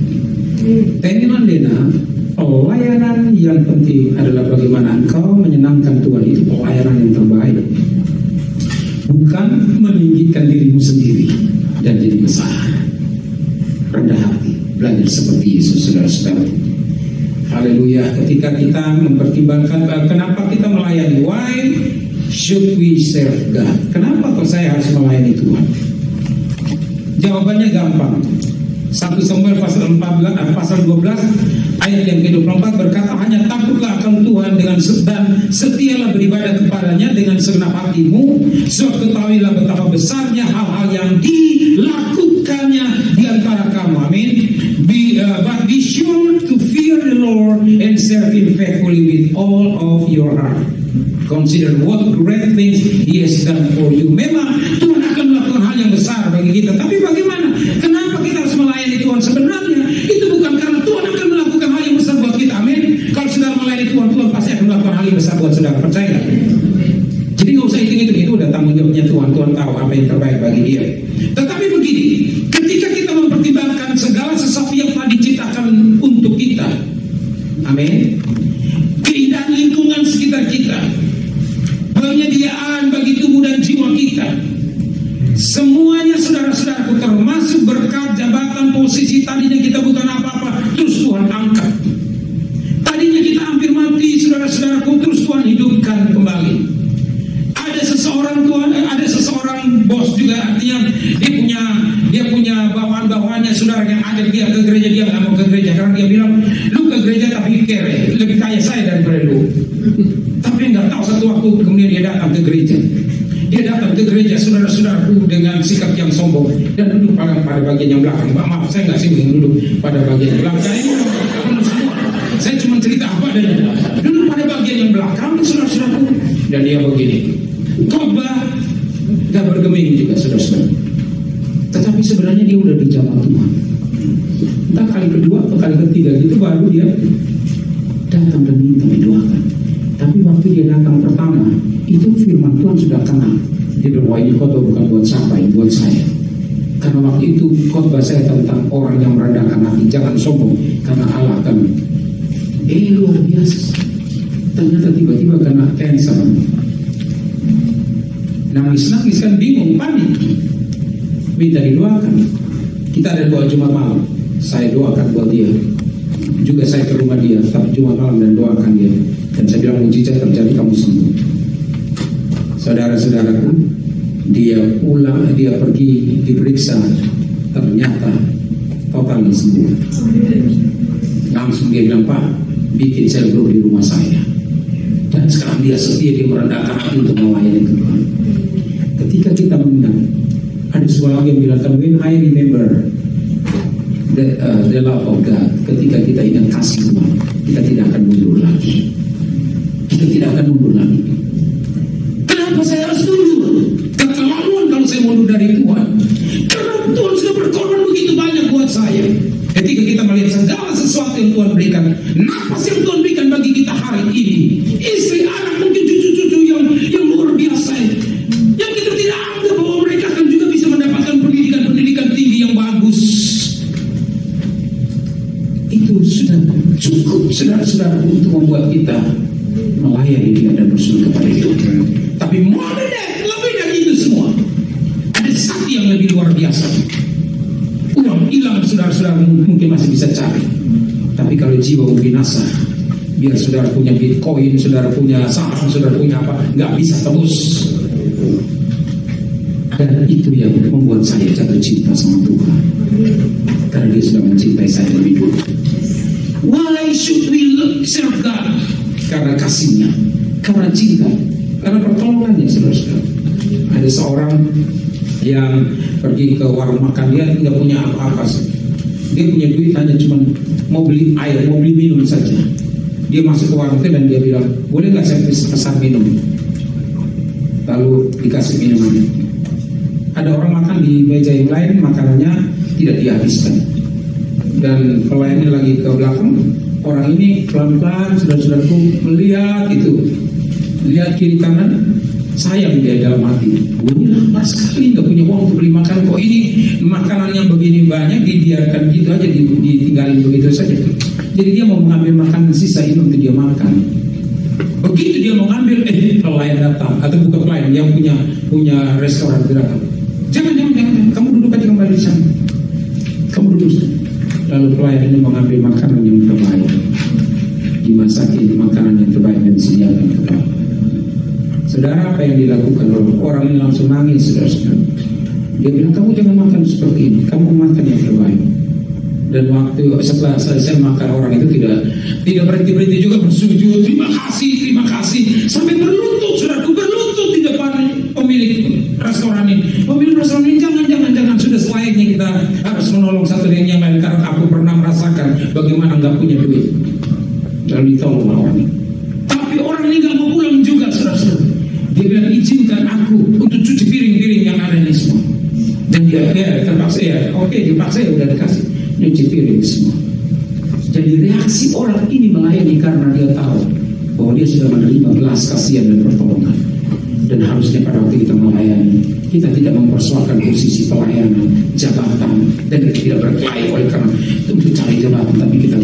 Penny Landen, pelayanan yang penting adalah bagaimana engkau menyenangkan Tuhan. Itu pelayanan yang terbaik. Bukan meninggikan dirimu sendiri dan jadi besar. Rendah hati, belajar seperti Yesus, saudara-saudara. Haleluya. Ketika kita mempertimbangkan kenapa kita melayani, why should we serve God? Kenapa kok saya harus melayani Tuhan? Jawabannya gampang. 1 Samuel pasal 12 ayat yang ke-24 berkata, hanya takutlah akan Tuhan dan setialah beribadah kepadanya dengan segenap hatimu, sebab ketahuilah betapa besarnya hal-hal yang dilakukannya di antara kamu. Amin. But be sure to fear the Lord and serve Him faithfully with all of your heart. Consider what great things He has done for you. Memang Tuhan akan melakukan hal yang besar bagi kita. Tapi bagaimana? Kenapa kita harus melayani Tuhan? Sebenarnya itu bukan karena Tuhan akan melakukan hal yang besar buat kita. Amin. Kalau sudah melayani Tuhan, Tuhan pasti akan melakukan hal paling besar buat saudara, percaya. Jadi nggak usah hitung-hitung, itu udah tanggung jawabnya Tuhan. Tuhan tahu apa yang terbaik bagi dia. Tetapi begini, ketika kita mempertimbangkan segala sesuatu yang telah diciptakan untuk kita, amin, keindahan lingkungan sekitar kita, penyediaan bagi tubuh dan jiwa kita, semuanya saudara-saudaraku, termasuk berkat, jabatan, posisi, tadinya kita bukan apa-apa, terus Tuhan angkat. Tadinya kita hampir mati, saudara-saudaraku, terus Tuhan hidupkan kembali. Ada seseorang bos juga, artinya dia punya bawahan-bawahannya, saudara, yang ajak dia ke gereja. Dia nggak mau ke gereja karena dia bilang, lu ke gereja tapi kere, lebih kaya saya daripada lu. Tapi nggak tahu, satu waktu kemudian dia datang ke gereja. Dia datang ke gereja, saudara-saudaraku, dengan sikap yang sombong dan duduk pada bagian yang belakang. Maaf, saya nggak singgung, duduk pada bagian yang belakang. Saya cuma cerita apa adanya. Duduk pada bagian yang belakang, saudara-saudaraku, dan dia begini. Khotbah gak bergeming juga, saudara-saudara. Tetapi sebenarnya dia udah dijamah Tuhan. Entah kali kedua atau kali ketiga gitu baru dia datang dan minta didoakan. Tapi waktu dia datang pertama, itu firman Tuhan sudah kenal. Dia bilang, wah ini khotbah bukan buat siapa, ini buat saya. Karena waktu itu khotbah saya tentang orang yang merendahkan hati, jangan sombong, karena Allah akan. Luar biasa. Ternyata tiba-tiba kena cancer. Nangis-nangis kan, bingung, panik, minta didoakan. Kita ada doa Jumat malam, saya doakan buat dia. Juga saya ke rumah dia, tapi Jumat malam dan doakan dia. Dan saya bilang, mujizat terjadi, kamu sembuh. Saudara-saudaraku, dia pulang, dia pergi diperiksa, ternyata total sembuh. Langsung dia bilang, Pak, bikin sel grup di rumah saya. Dan sekarang dia setia, dia merendahkan hati untuk melayani Tuhan. Ketika kita mengingat, ada sebuah lagi yang bilang, when I remember the love of God, ketika kita ingat kasih Tuhan, kita tidak akan mundur lagi. Kita tidak akan mundur lagi. Kenapa saya harus mundur? Keterlaluan kalau saya mundur dari Tuhan. Karena Tuhan sudah berkorban begitu banyak buat saya. Ketika kita melihat segala sesuatu yang Tuhan berikan, nafas yang Tuhan berikan bagi kita hari ini, istri, anak, mungkin cucu-cucu yang luar biasa, yang kita tidak anggap bahwa mereka akan juga bisa mendapatkan pendidikan tinggi yang bagus. Itu sudah cukup, saudara-saudara, untuk membuat kita melayani Dia dan bersyukur kepada Tuhan. Tapi more than that, lebih dari itu semua, ada sakti yang lebih luar biasa. Uang hilang, saudara-saudara mungkin masih bisa cari, tapi kalau jiwa binasa, biar saudara punya Bitcoin, saudara punya saham, saudara punya apa, nggak bisa tebus. Dan itu yang membuat saya jatuh cinta sama Tuhan, karena Dia sudah mencintai saya lebih dulu. Why should we serve God? Karena kasihnya, karena cinta, karena pertolongannya, saudara-saudara. Ada seorang yang pergi ke warung makan, dia nggak punya apa-apa sih. Dia punya duit hanya cuma mau beli air, mau beli minum saja. Dia masuk ke warung itu dan dia bilang, boleh nggak saya pesan minum? Lalu dikasih minumannya. Ada orang makan di meja yang lain, makanannya tidak dihabiskan. Dan pelayannya lagi ke belakang, orang ini pelan-pelan, saudara-saudaraku, melihat itu, lihat kiri kanan. Sayang dia dalam hati, gue ini lapar sekali, nggak punya uang untuk beli makan, kok ini makanan yang begini banyak dibiarkan gitu aja, ditinggalin begitu saja. Jadi dia mau mengambil makanan sisa ini untuk dia makan. Begitu dia mau ngambil, pelayan datang, atau bukan pelayan, yang punya restoran datang. Jangan, kamu duduk aja kembali di sana. Kamu duduk sana. Lalu pelayan ini mengambil makanan yang terbaik, dimasakin makanan yang terbaik dan disediakan kepada. Saudara, apa yang dilakukan oleh orang ini langsung nangis, saudara-saudara. Dia bilang, kamu jangan makan seperti ini, kamu makan yang terbaik. Dan waktu setelah selesai makan, orang itu tidak berhenti juga bersujud, terima kasih, sampai berlutut, saudaraku, berlutut di depan pemilik restoran ini. Pemilik restoran ini, jangan, sudah selayaknya kita harus menolong satu dengan yang lain, karena aku pernah merasakan bagaimana nggak punya duit. Lalu ditolong orang ini. Tapi orang ini nggak mau pulang juga, saudara-saudara. Dia bilang, izinkan aku untuk cuci piring-piring yang ada ini semua. Dan dia terpaksa dipaksa udah dikasih nyuci piring semua. Jadi reaksi orang ini melayani karena dia tahu bahwa dia sudah menerima belas kasihan dan pertolongan. Dan harusnya pada waktu kita melayani, kita tidak mempersoalkan posisi pelayanan, jabatan, dan kita tidak berkelahi oleh karena itu mencari jabatan, tapi kita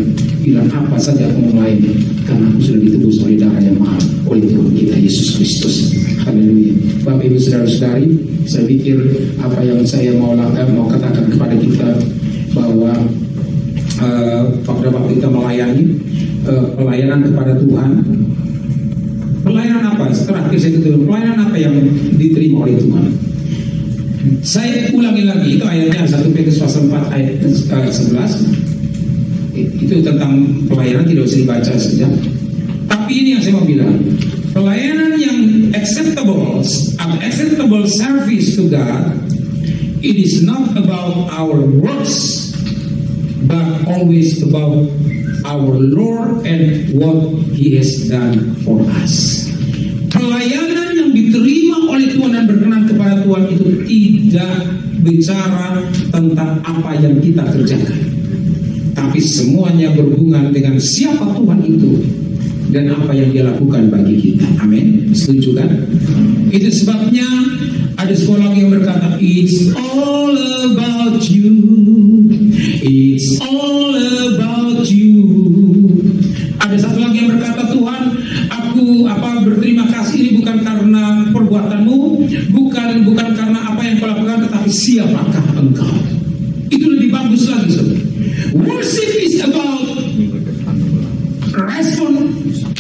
bilang apa saja aku mau melayani karena aku sudah ditebus oleh darah yang mahal oleh Tuhan kita Yesus Kristus. Haleluya. Bapak Ibu saudara-saudari, saya pikir apa yang saya mau katakan kepada kita bahwa pada waktu kita melayani, pelayanan kepada Tuhan, pelayanan apa? Terakhir saya tutup, pelayanan apa yang diterima oleh Tuhan? Saya ulangi lagi, itu ayatnya 1 Petrus pasal 4 ayat 11. Itu tentang pelayanan, tidak usah dibaca saja. Tapi ini yang saya mau bilang, pelayanan yang acceptable service to God, it is not about our works, but always about our Lord and what He has done for us. Pelayanan yang diterima oleh Tuhan dan berkenan kepada Tuhan itu tidak bicara tentang apa yang kita kerjakan, tapi semuanya berhubungan dengan siapa Tuhan itu dan apa yang Dia lakukan bagi kita. Amin. Setuju kan? Itu sebabnya ada sebuah lagu yang berkata, it's all about you, it's all about you. Ada satu lagi yang berkata, Tuhan, aku berterima kasih ini bukan karena perbuatanmu, bukan karena apa yang kau lakukan, tetapi siapakah engkau. Itu lebih bagus lagi, saudara. Worship is about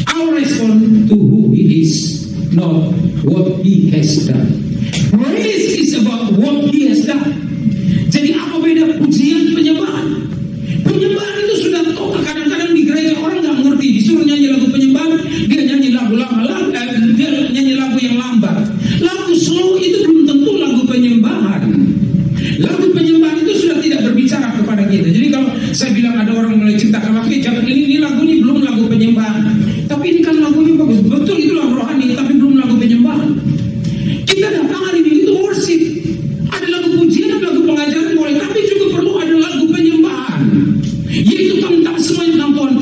our response to who He is, not what He has done. Praise is about what He has done. Jadi apa beda pujian penyembahan? Penyembahan itu sudah tahu, kadang-kadang di gereja orang nggak mengerti, disuruh nyanyi lagu penyembahan, dia nyanyi lagu lama, dia nyanyi lagu yang lambat. Lagu slow itu belum tentu lagu penyembahan. Lagu penyembahan itu sudah tidak berbicara kepada kita. Jadi kalau saya bilang ada orang mulai ciptakan lagu, jangan ini lagu ini belum lagu penyembahan. Tapi ini kan lagunya bagus, betul itu lagu rohani, tapi belum lagu penyembahan. Kita datang hari ini itu worship. Ada lagu pujian, ada lagu pengajaran boleh, tapi juga perlu ada lagu penyembahan. Yaitu tentang semua tentang Tuhan,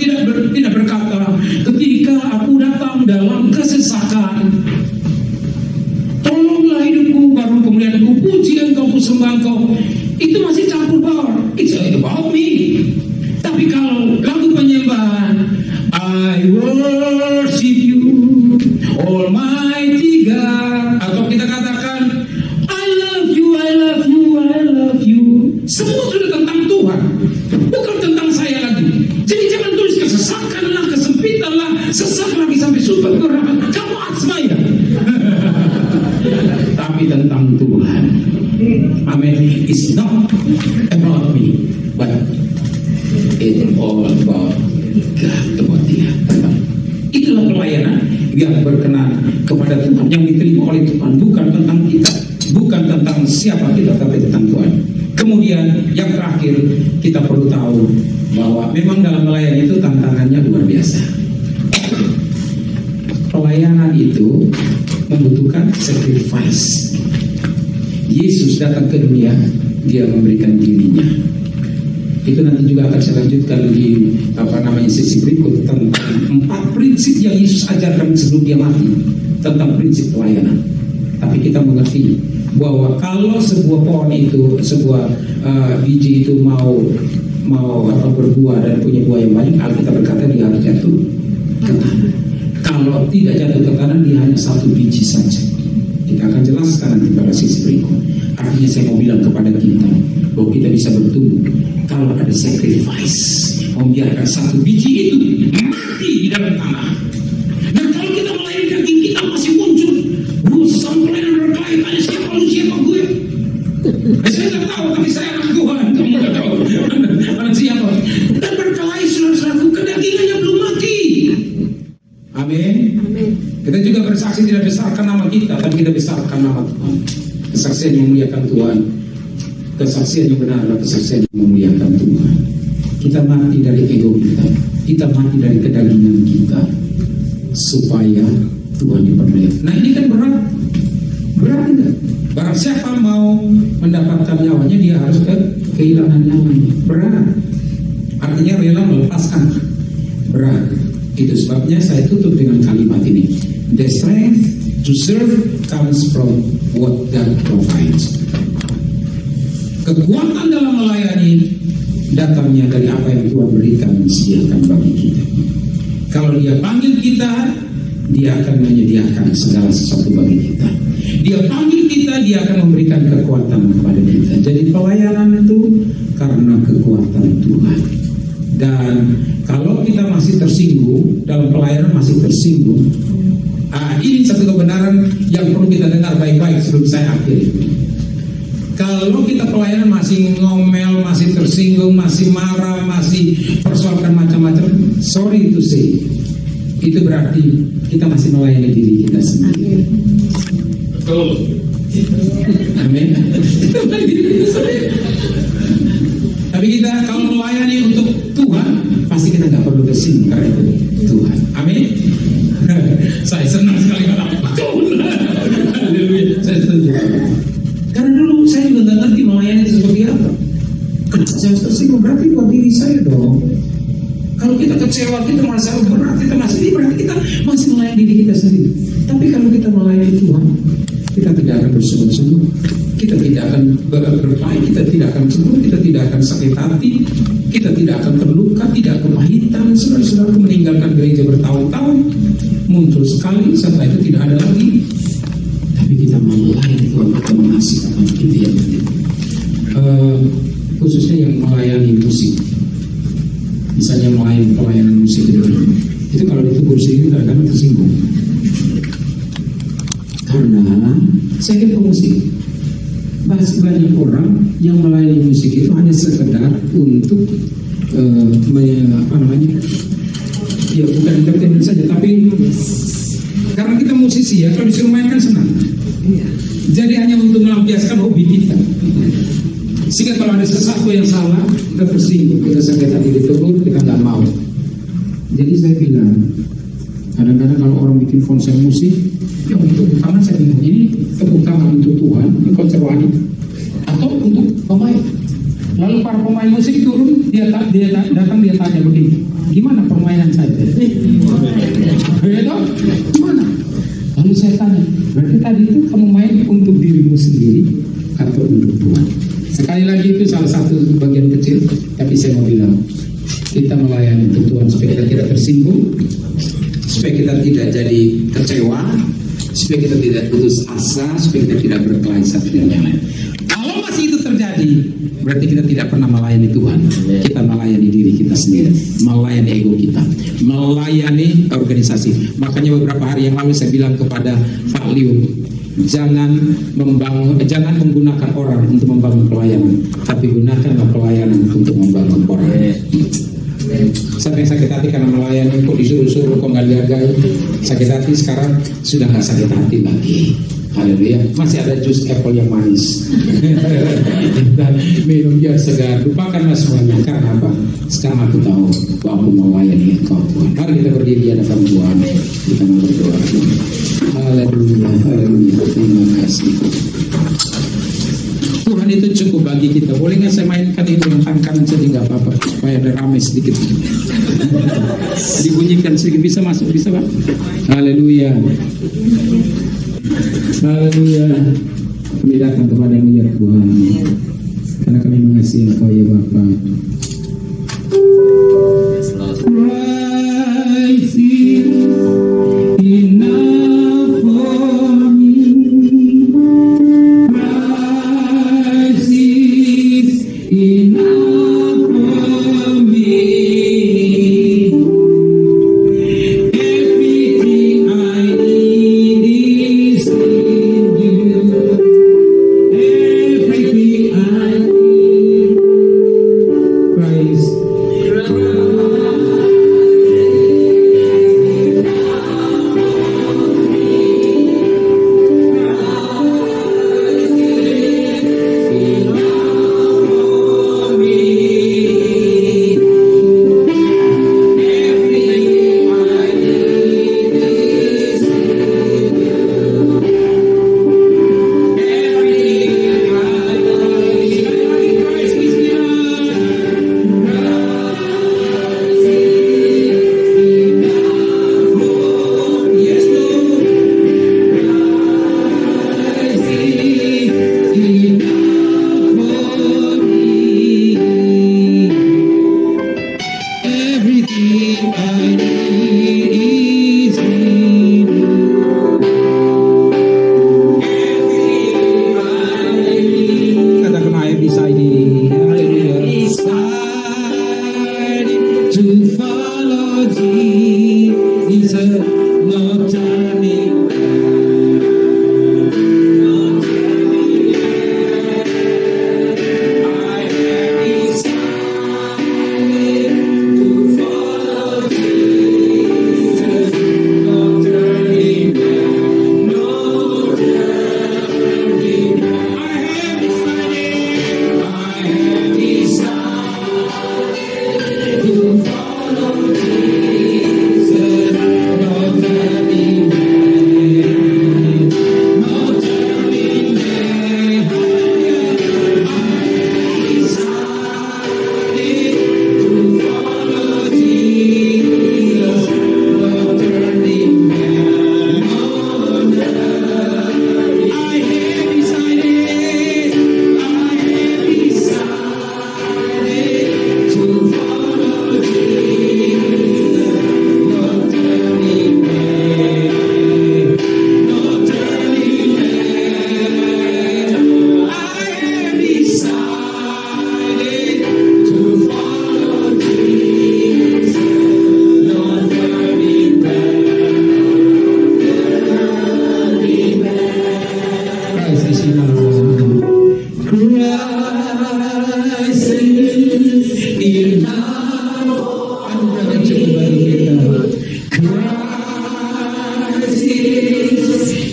tidak berkata ketika aku datang dalam kesesakan, tolonglah hidupku, baru kemudian ku puji engkau, ku sembah engkau. Itu masih campur baur. It's about me. Tapi kalau lagu penyembahan, I worship you, Almighty God, atau kita katakan I love you, I love you, I love you, semua sudah tentang Tuhan, bukan tentang saya lagi. Jadi jangan tulis kesesakanlah, kesempitanlah, sesak lagi sampai super neraka, kamu asmaya. Tapi tentang Tuhan. Amin. It's not about me, but it's all about God, about Dia. Itulah pelayanan yang berkenan kepada Tuhan, yang diterima oleh Tuhan, bukan tentang kita, bukan tentang siapa kita, tapi tentang Tuhan. Kemudian yang terakhir, kita perlu tahu bahwa memang dalam melayani itu tantangannya luar biasa. Pelayanan itu membutuhkan sacrifice. Yesus datang ke dunia, Dia memberikan dirinya. Itu nanti juga akan saya lanjutkan di sesi berikut tentang 4 prinsip yang Yesus ajarkan sebelum Dia mati tentang prinsip pelayanan. Tapi kita mengerti bahwa kalau sebuah pohon itu, sebuah biji itu mau berbuah dan punya buah yang banyak, Alkitab berkata dia harus jatuh ke tanah. Kalau tidak jatuh ke tanah, dia hanya 1 biji saja. Kita akan jelaskan nanti pada sesi berikut. Artinya saya mau bilang kepada kita bahwa kita bisa bertumbuh kalau ada sacrifice, membiarkan 1 biji itu mati di dalam tanah. Dan kalau kita melayani kita masih muncul, sampai pelayanan berkelahi, tanya siapa lu, siapa gue. Saya tak tahu, tapi saya anak Tuhan, kamu tak tahu anak siapa. Dan berkelahi saudara-saudaraku, kedagingannya belum mati. Amin. Kita juga bersaksi tidak besarkan nama kita, tapi kita besarkan nama Tuhan. Kesaksian yang memuliakan Tuhan, kesaksian yang benar adalah kesaksian yang memuliakan Tuhan. Kita mati dari ego kita mati dari kedagingan kita, supaya Tuhan dipermuliakan. Nah ini kan berat enggak? Barang siapa mau mendapatkan nyawanya, dia harus kehilangan nyawanya. Berat. Artinya rela melepaskan. Berat. Itu sebabnya saya tutup dengan kalimat ini. The strength to serve comes from what God provides. Kekuatan dalam melayani datangnya dari apa yang Tuhan berikan, sediakan bagi kita. Kalau Dia panggil kita, Dia akan menyediakan segala sesuatu bagi kita. Dia panggil kita, Dia akan memberikan kekuatan kepada kita. Jadi pelayanan itu karena kekuatan Tuhan. Dan kalau kita masih tersinggung, dalam pelayanan masih tersinggung, ini satu kebenaran yang perlu kita dengar baik-baik sebelum saya akhiri. Kalau kita pelayanan masih ngomel, masih tersinggung, masih marah, masih persoalkan macam-macam, sorry to say, itu berarti kita masih melayani diri kita sendiri. Betul. Amin. Tapi kita kalau melayani untuk Tuhan, pasti kita nggak perlu tersinggung karena itu Tuhan. Amin. Saya senang sekali kalau betul. Haleluya. Saya setuju. Karena dulu saya juga nggak ngerti melayani itu seperti apa. Kenapa saya tersinggung? Berarti buat diri saya dong. Kalau kita kecewa, kita merasa berat, kita masih berarti kita masih melayani diri kita sendiri. Tapi kalau kita melayani Tuhan, kita tidak akan bersungut-sungut, kita tidak akan berkelahi, kita tidak akan cemburu, kita tidak akan sakit hati, kita tidak akan terluka, tidak kepahitan. Saudara-saudara meninggalkan gereja bertahun-tahun, muncul sekali, setelah itu tidak ada lagi. Tapi kita melayani Tuhan, kita mengasihi Tuhan, itu yang penting. Khususnya yang melayani musik, misalnya melayani pelayanan musik itu kalau ditegur sini kadang-kadang tersinggung. Karena saya lihat pemusik, banyak orang yang melayani musik itu hanya sekedar untuk ya bukan entertainment saja, tapi karena kita musisi ya, kalau disuruh main kan senang. Jadi hanya untuk melampiaskan hobi kita. Sehingga kalau ada sesuatu yang salah, kita tersinggung, kita sakit hati, ditegur, kita nggak mau. Jadi saya bilang, kadang-kadang kalau orang bikin konser musik, ya untuk tangan saya bilang, ini tepuk tangan untuk Tuhan, ini konser rohani, atau untuk pemain. Lalu para pemain musik turun, dia datang, dia tanya begini, gimana permainan saya? Gimana? Lalu saya tanya, berarti tadi itu kamu main untuk dirimu sendiri atau untuk Tuhan? Sekali lagi itu salah satu bagian kecil, tapi saya mau bilang, kita melayani untuk Tuhan supaya kita tidak tersinggung, supaya kita tidak jadi kecewa, supaya kita tidak putus asa, supaya kita tidak berkelahi satu dengan yang lain. Kalau masih itu terjadi, berarti kita tidak pernah melayani Tuhan. Kita melayani diri kita sendiri, melayani ego kita, melayani organisasi. Makanya beberapa hari yang lalu saya bilang kepada Pak Liu, jangan menggunakan orang untuk membangun pelayanan, tapi gunakanlah pelayanan untuk membangun orang. Saya yang sakit hati karena melayani, kok disuruh-suruh, kok nggak dihargai. Sakit hati sekarang sudah nggak sakit hati lagi. Haleluya. Masih ada jus apple yang manis dan minum yang segar. Lupakanlah semuanya. Karena apa? Sekarang aku tahu bahwa aku melayani Engkau Tuhan. Mari kita berdiri di hadapan Tuhan. Kita mau berdoa. Haleluya, haleluya. Terima kasih. Tuhan itu cukup bagi kita. Boleh nggak saya mainkan ini dengan tangan kanan saja, nggak apa-apa, supaya ada ramai sedikit. Dibunyikan sedikit, bisa masuk, bisa Pak? Haleluya. Haleluya. Kami datang kepada-Mu ya Tuhan, karena kami mengasihi Engkau ya Bapa. Christ is enough for me. Christ is enough for me. Everything I need is in you. Everything I need.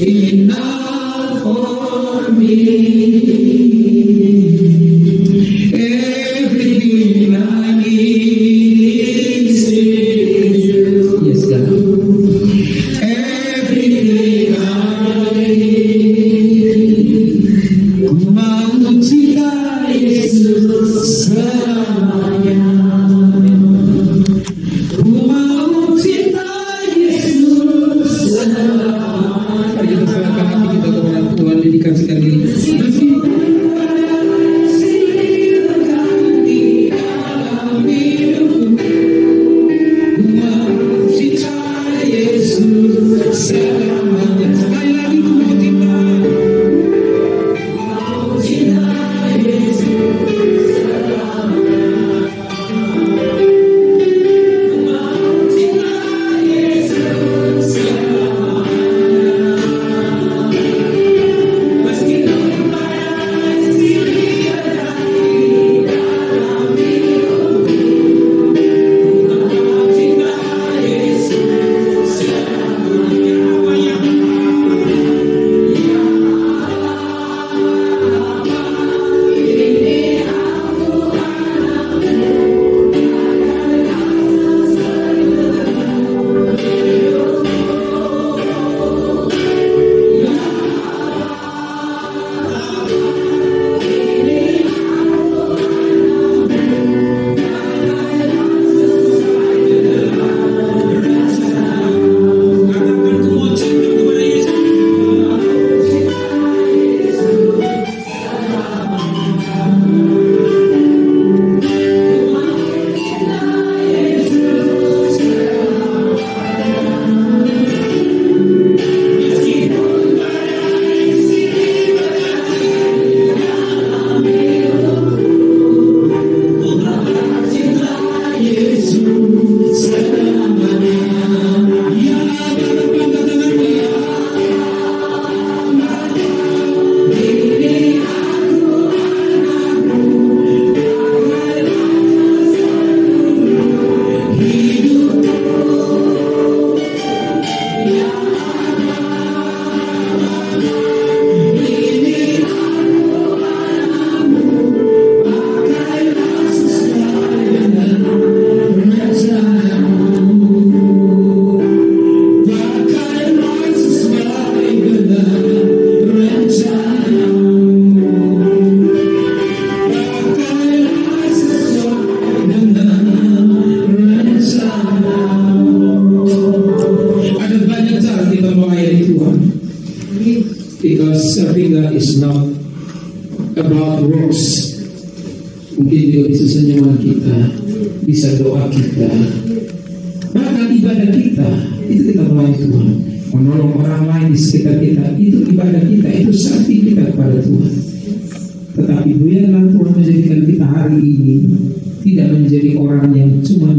enough for me. Everything I need is in you. Yes, God. Everything I need. Ku mau cinta Yesus selamanya. Ku mau cinta Yesus selamanya. Mari kita serahkan hati kita kepada Tuhan, dedikasikan diri. Because serving God is not about works. Mungkin juga bisa senyuman kita, bisa doa kita, bahkan ibadah kita, itu kita melayani Tuhan. Menolong orang lain di sekitar kita, itu ibadah kita, itu serving kita kepada Tuhan. Tetapi biarlah Tuhan menjadikan kita hari ini tidak menjadi orang yang cuma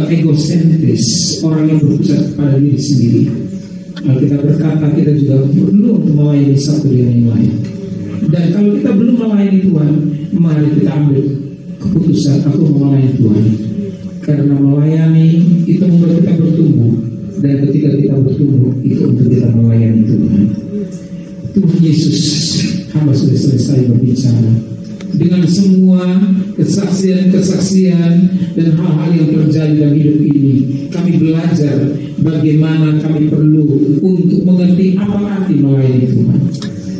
egosentris, orang yang berpusat pada diri sendiri. Kita berkata kita juga perlu untuk melayani satu dengan yang lain. Dan kalau kita belum melayani Tuhan, mari kita ambil keputusan aku melayani Tuhan. Karena melayani itu membuat kita bertumbuh, dan ketika kita bertumbuh itu untuk kita melayani Tuhan. Tuhan Yesus, hamba sudah selesai berbicara. Dengan semua kesaksian-kesaksian dan hal-hal yang terjadi dalam hidup ini, kami belajar bagaimana kami perlu untuk mengerti apa arti melayani Tuhan.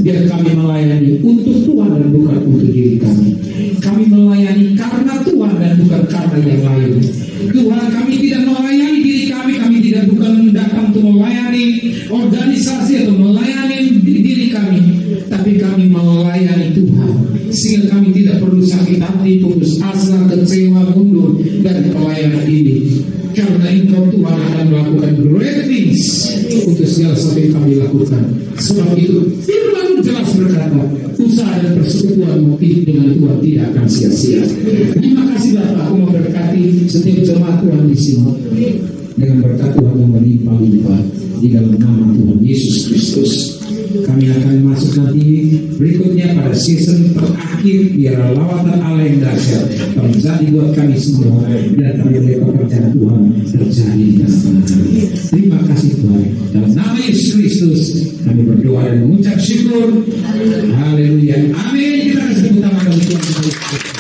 Biar kami melayani untuk Tuhan dan bukan untuk diri kami. Kami melayani karena Tuhan dan bukan karena yang lain. Tuhan, kami tidak melayani diri kami tidak bukan datang untuk melayani organisasi atau melayani diri kami, tapi kami melayani Tuhan, sehingga kami tidak perlu sakit hati, putus asa, kecewa, mundur dari pelayanan ini. Karena Engkau Tuhan akan melakukan great things untuk segala sesuatu yang kami lakukan. Sebab itu firman jelas berkata, usaha dan persekutuanmu dengan Tuhan tidak akan sia-sia. Terima kasih Bapak, aku memberkati setiap jemaat Tuhan di sini dengan berkat Tuhan yang melimpah-limpah. di dalam nama Tuhan Yesus Kristus. Kami akan masuk nanti berikutnya pada season terakhir biar lawatan Allah yang dahsyat terjadi buat kami semua dan kami oleh pekerjaan Tuhan terjadi di dalam kami. Terima kasih Tuhan. Dalam nama Yesus Kristus kami berdoa dan mengucap syukur. Haleluya. Amin. Kita kasih tepuk tangan bagi Tuhan.